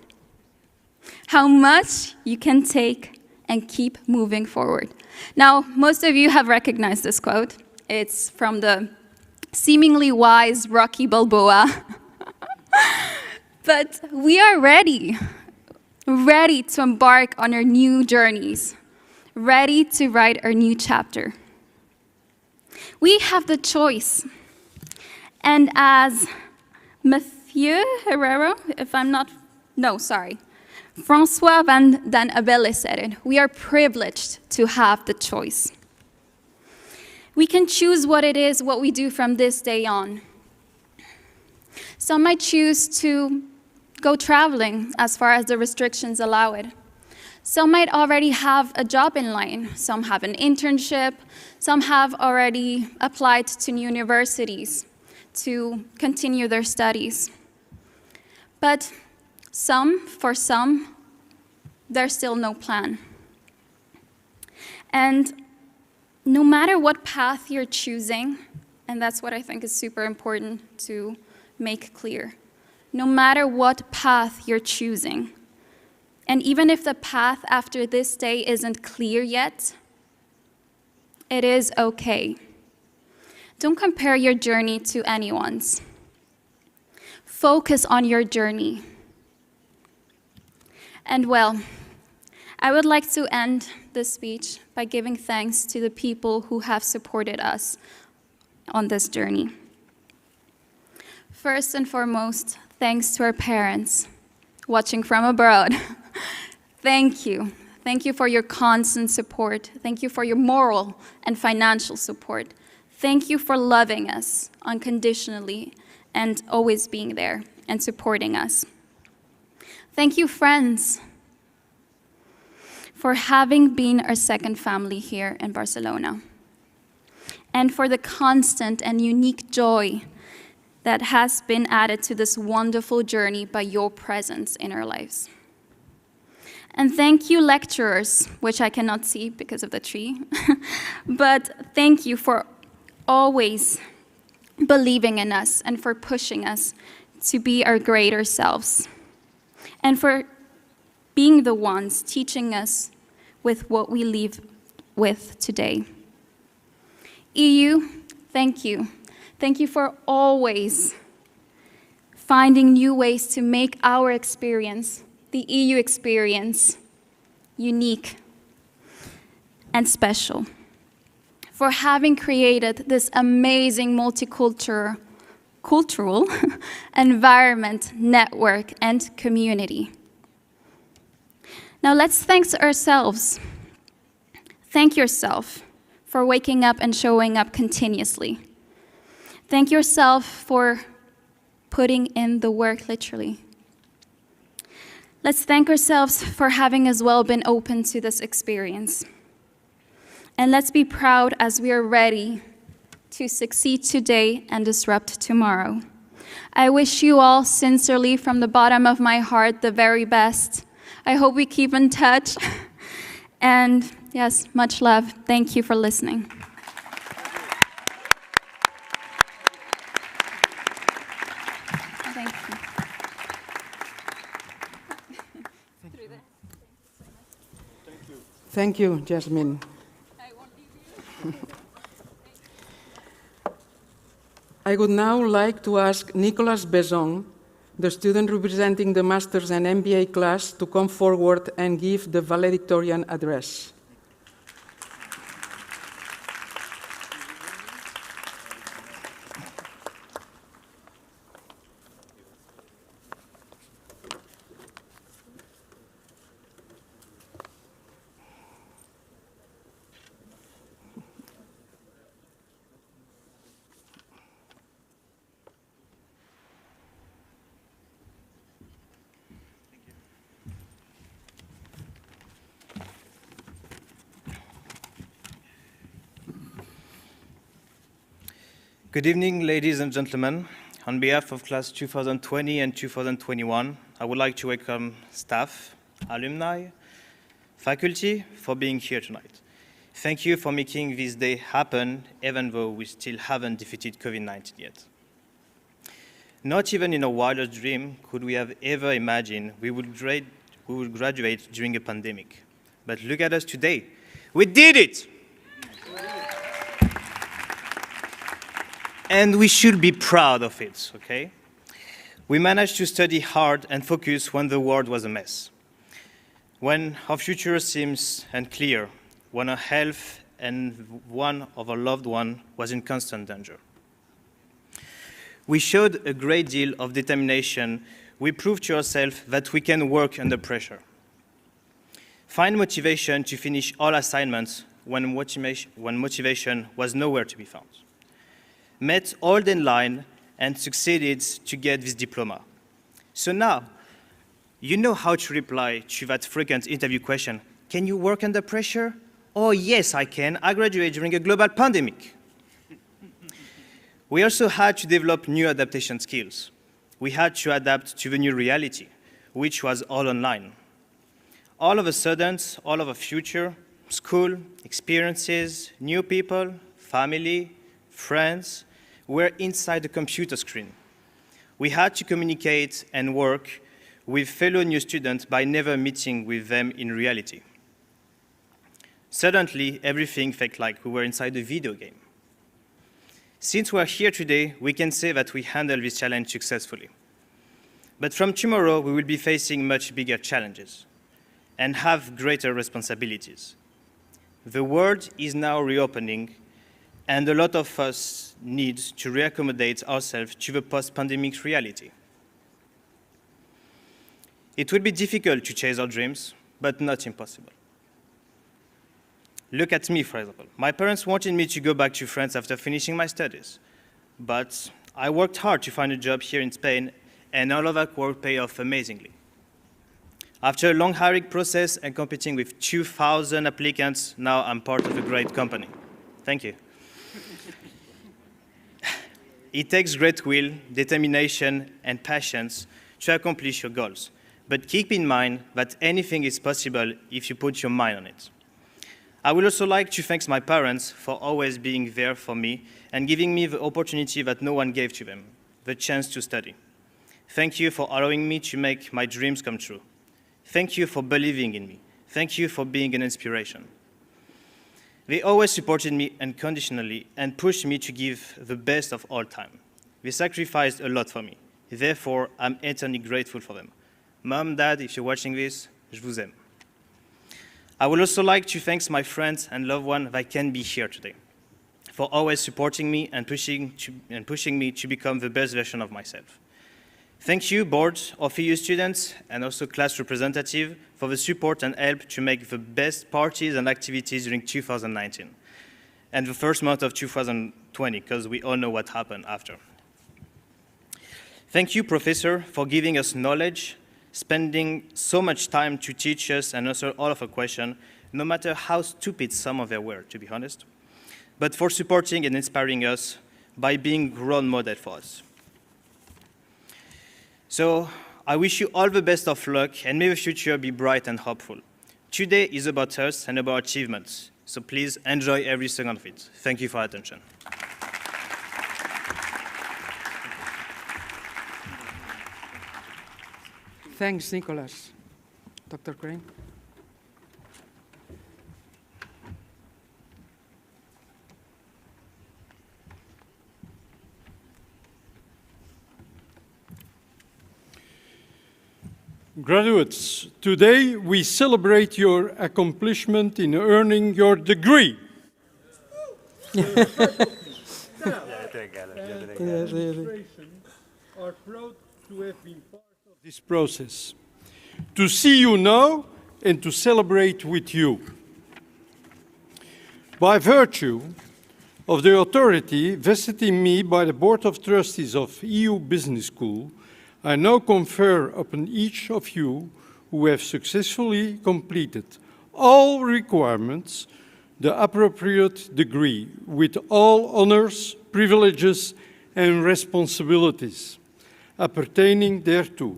How much you can take and keep moving forward. Now, most of you have recognized this quote. It's from the seemingly wise Rocky Balboa. But we are ready to embark on our new journeys, ready to write our new chapter. We have the choice. And as Mathieu Herrero, François Van Den Abelle said it, we are privileged to have the choice. We can choose what it is, what we do from this day on. Some might choose to go traveling as far as the restrictions allow it. Some might already have a job in line. Some have an internship. Some have already applied to universities to continue their studies. But for some, there's still no plan. And no matter what path you're choosing, and that's what I think is super important to make clear, no matter what path you're choosing, and even if the path after this day isn't clear yet, it is okay. Don't compare your journey to anyone's. Focus on your journey. And well, I would like to end this speech by giving thanks to the people who have supported us on this journey. First and foremost, thanks to our parents watching from abroad. Thank you. Thank you for your constant support. Thank you for your moral and financial support. Thank you for loving us unconditionally and always being there and supporting us. Thank you, friends, for having been our second family here in Barcelona, and for the constant and unique joy that has been added to this wonderful journey by your presence in our lives. And thank you, lecturers, which I cannot see because of the tree, but thank you for always believing in us and for pushing us to be our greater selves, and for being the ones teaching us with what we leave with today. EU, thank you. Thank you for always finding new ways to make our experience, the EU experience, unique and special. For having created this amazing multicultural environment, network, and community. Now let's thank ourselves. Thank yourself for waking up and showing up continuously. Thank yourself for putting in the work, literally. Let's thank ourselves for having as well been open to this experience. And let's be proud as we are ready to succeed today and disrupt tomorrow. I wish you all sincerely from the bottom of my heart the very best. I hope we keep in touch. And yes, much love. Thank you for listening. Thank you. Thank you, Jasmine. I would now like to ask Nicolas Besson, the student representing the Master's and MBA class, to come forward and give the valedictorian address. Good evening, ladies and gentlemen. On behalf of class 2020 and 2021, I would like to welcome staff, alumni, faculty for being here tonight. Thank you for making this day happen, even though we still haven't defeated COVID-19 yet. Not even in a wildest dream could we have ever imagined we would graduate during a pandemic. But look at us today. We did it! And we should be proud of it, okay? We managed to study hard and focus when the world was a mess. When our future seems unclear, when our health and one of our loved ones was in constant danger. We showed a great deal of determination. We proved to ourselves that we can work under pressure. Find motivation to finish all assignments when motivation was nowhere to be found. Met all deadlines and succeeded to get this diploma. So now, you know how to reply to that frequent interview question, can you work under pressure? Oh yes, I can. I graduated during a global pandemic. We also had to develop new adaptation skills. We had to adapt to the new reality, which was all online. All of a sudden, all of our future, school, experiences, new people, family, friends, were inside the computer screen. We had to communicate and work with fellow new students by never meeting with them in reality. Suddenly, everything felt like we were inside a video game. Since we are here today, we can say that we handled this challenge successfully. But from tomorrow, we will be facing much bigger challenges and have greater responsibilities. The world is now reopening, and a lot of us need to reaccommodate ourselves to the post-pandemic reality. It will be difficult to chase our dreams, but not impossible. Look at me, for example. My parents wanted me to go back to France after finishing my studies. But I worked hard to find a job here in Spain, and all of that work paid off amazingly. After a long hiring process and competing with 2,000 applicants, now I'm part of a great company. Thank you. It takes great will, determination, and patience to accomplish your goals. But keep in mind that anything is possible if you put your mind on it. I would also like to thank my parents for always being there for me and giving me the opportunity that no one gave to them, the chance to study. Thank you for allowing me to make my dreams come true. Thank you for believing in me. Thank you for being an inspiration. They always supported me unconditionally and pushed me to give the best of all time. They sacrificed a lot for me. Therefore, I'm eternally grateful for them. Mom, Dad, if you're watching this, je vous aime. I would also like to thank my friends and loved ones that can be here today for always supporting me and pushing me to become the best version of myself. Thank you, board of EU students and also class representative for the support and help to make the best parties and activities during 2019 and the first month of 2020, because we all know what happened after. Thank you, professor, for giving us knowledge, spending so much time to teach us and answer all of our questions, no matter how stupid some of them were, to be honest, but for supporting and inspiring us by being role model for us. So I wish you all the best of luck, and may the future be bright and hopeful. Today is about us and about achievements, so please enjoy every second of it. Thank you for your attention. Thanks, Nicholas. Dr. Crane? Graduates, today we celebrate your accomplishment in earning your degree. Are proud to have been part of this process, to see you now and to celebrate with you. By virtue of the authority vested in me by the Board of Trustees of EU Business School, I now confer upon each of you who have successfully completed all requirements the appropriate degree with all honors, privileges, and responsibilities appertaining thereto.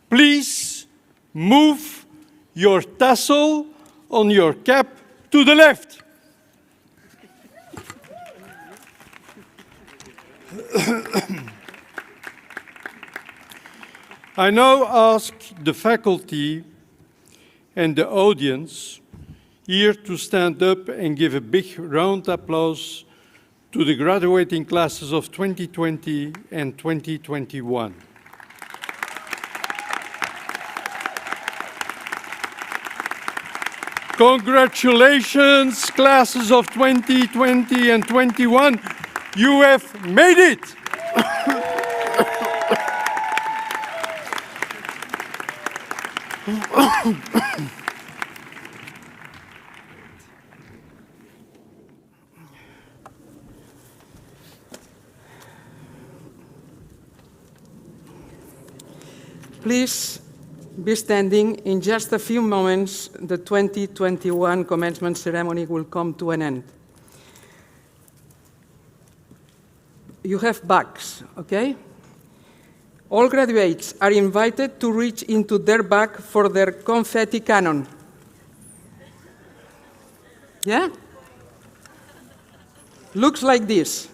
Please move your tassel on your cap to the left. I now ask the faculty and the audience here to stand up and give a big round of applause to the graduating classes of 2020 and 2021. Congratulations, classes of 2020 and 21. You have made it. Please be standing. In just a few moments, the 2021 commencement ceremony will come to an end. You have bags, okay? All graduates are invited to reach into their bag for their confetti cannon. Yeah? Looks like this.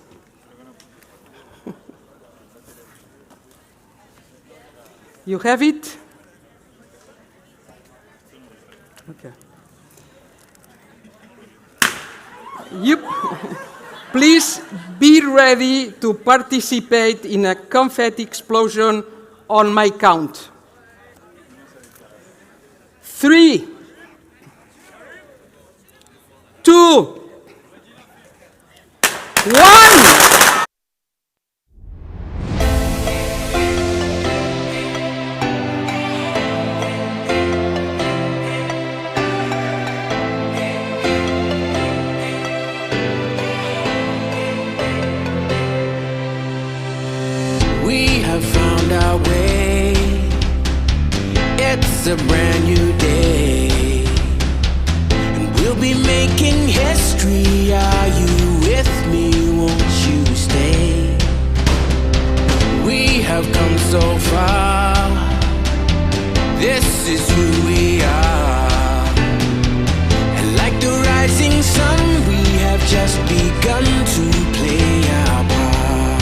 You have it? Okay. Yep. Please be ready to participate in a confetti explosion on my count. 3, 2, 1. It's a brand new day, and we'll be making history. Are you with me? Won't you stay? We have come so far. This is who we are, and like the rising sun, we have just begun to play our part.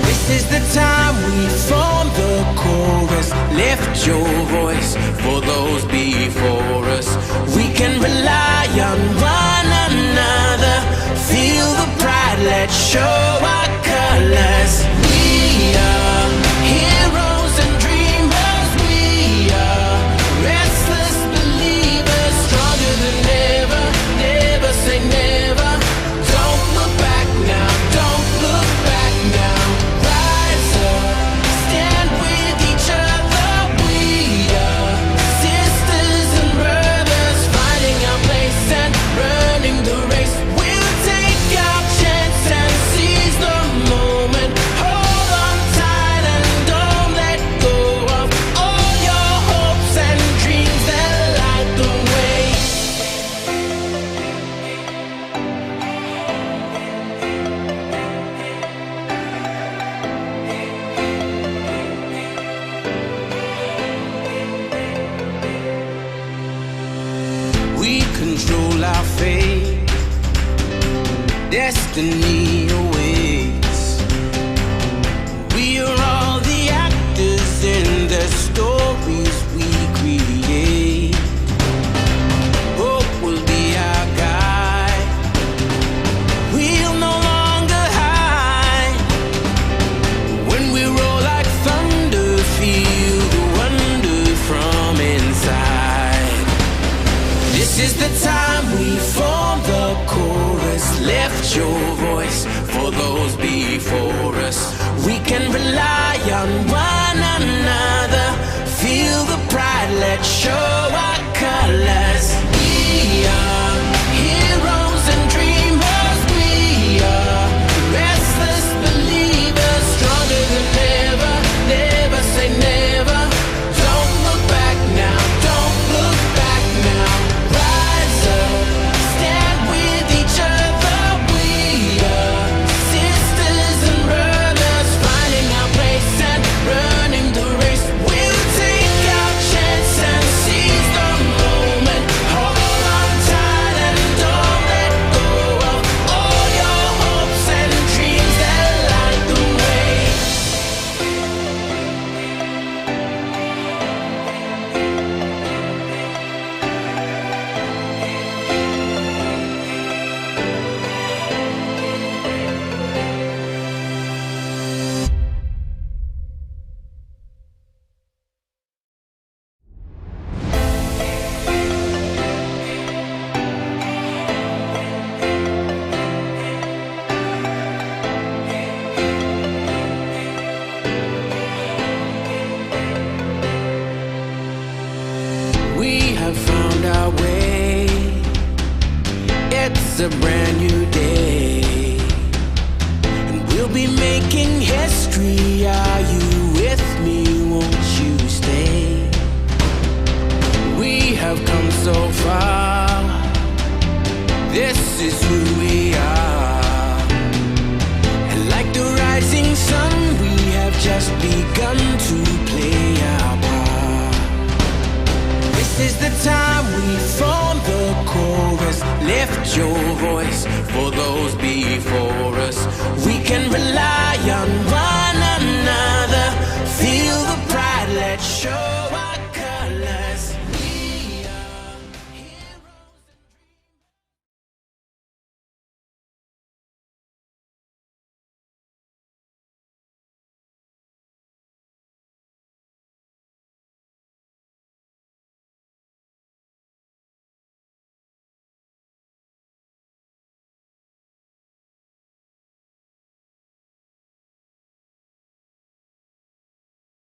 This is the time we form the chorus. Lift your voice for those before us. We can rely on one another. Feel the pride, let's show our colors. We are heroes and dreamers. We are restless believers, stronger than ever. Never say never. Don't look back now, don't look back now. Rise up, stand with each other. We are sisters and brothers, finding our place and running the race. We'll take our chance and seize the moment. Hold on tight and don't let go of all your hopes and dreams that light the way. We control our fate. Destiny awaits. We are all the actors in the stories we create. Hope will be our guide. We'll no longer hide. When we roll like thunder, feel the wonder from inside. This is the time we form the chorus. Lift your voice for a brand new day, and we'll be making history. Are you with me? Won't you stay? We have come so far. This is who we are. And like the rising sun, we have just begun to play our part. This is the time we form the chorus. Lift your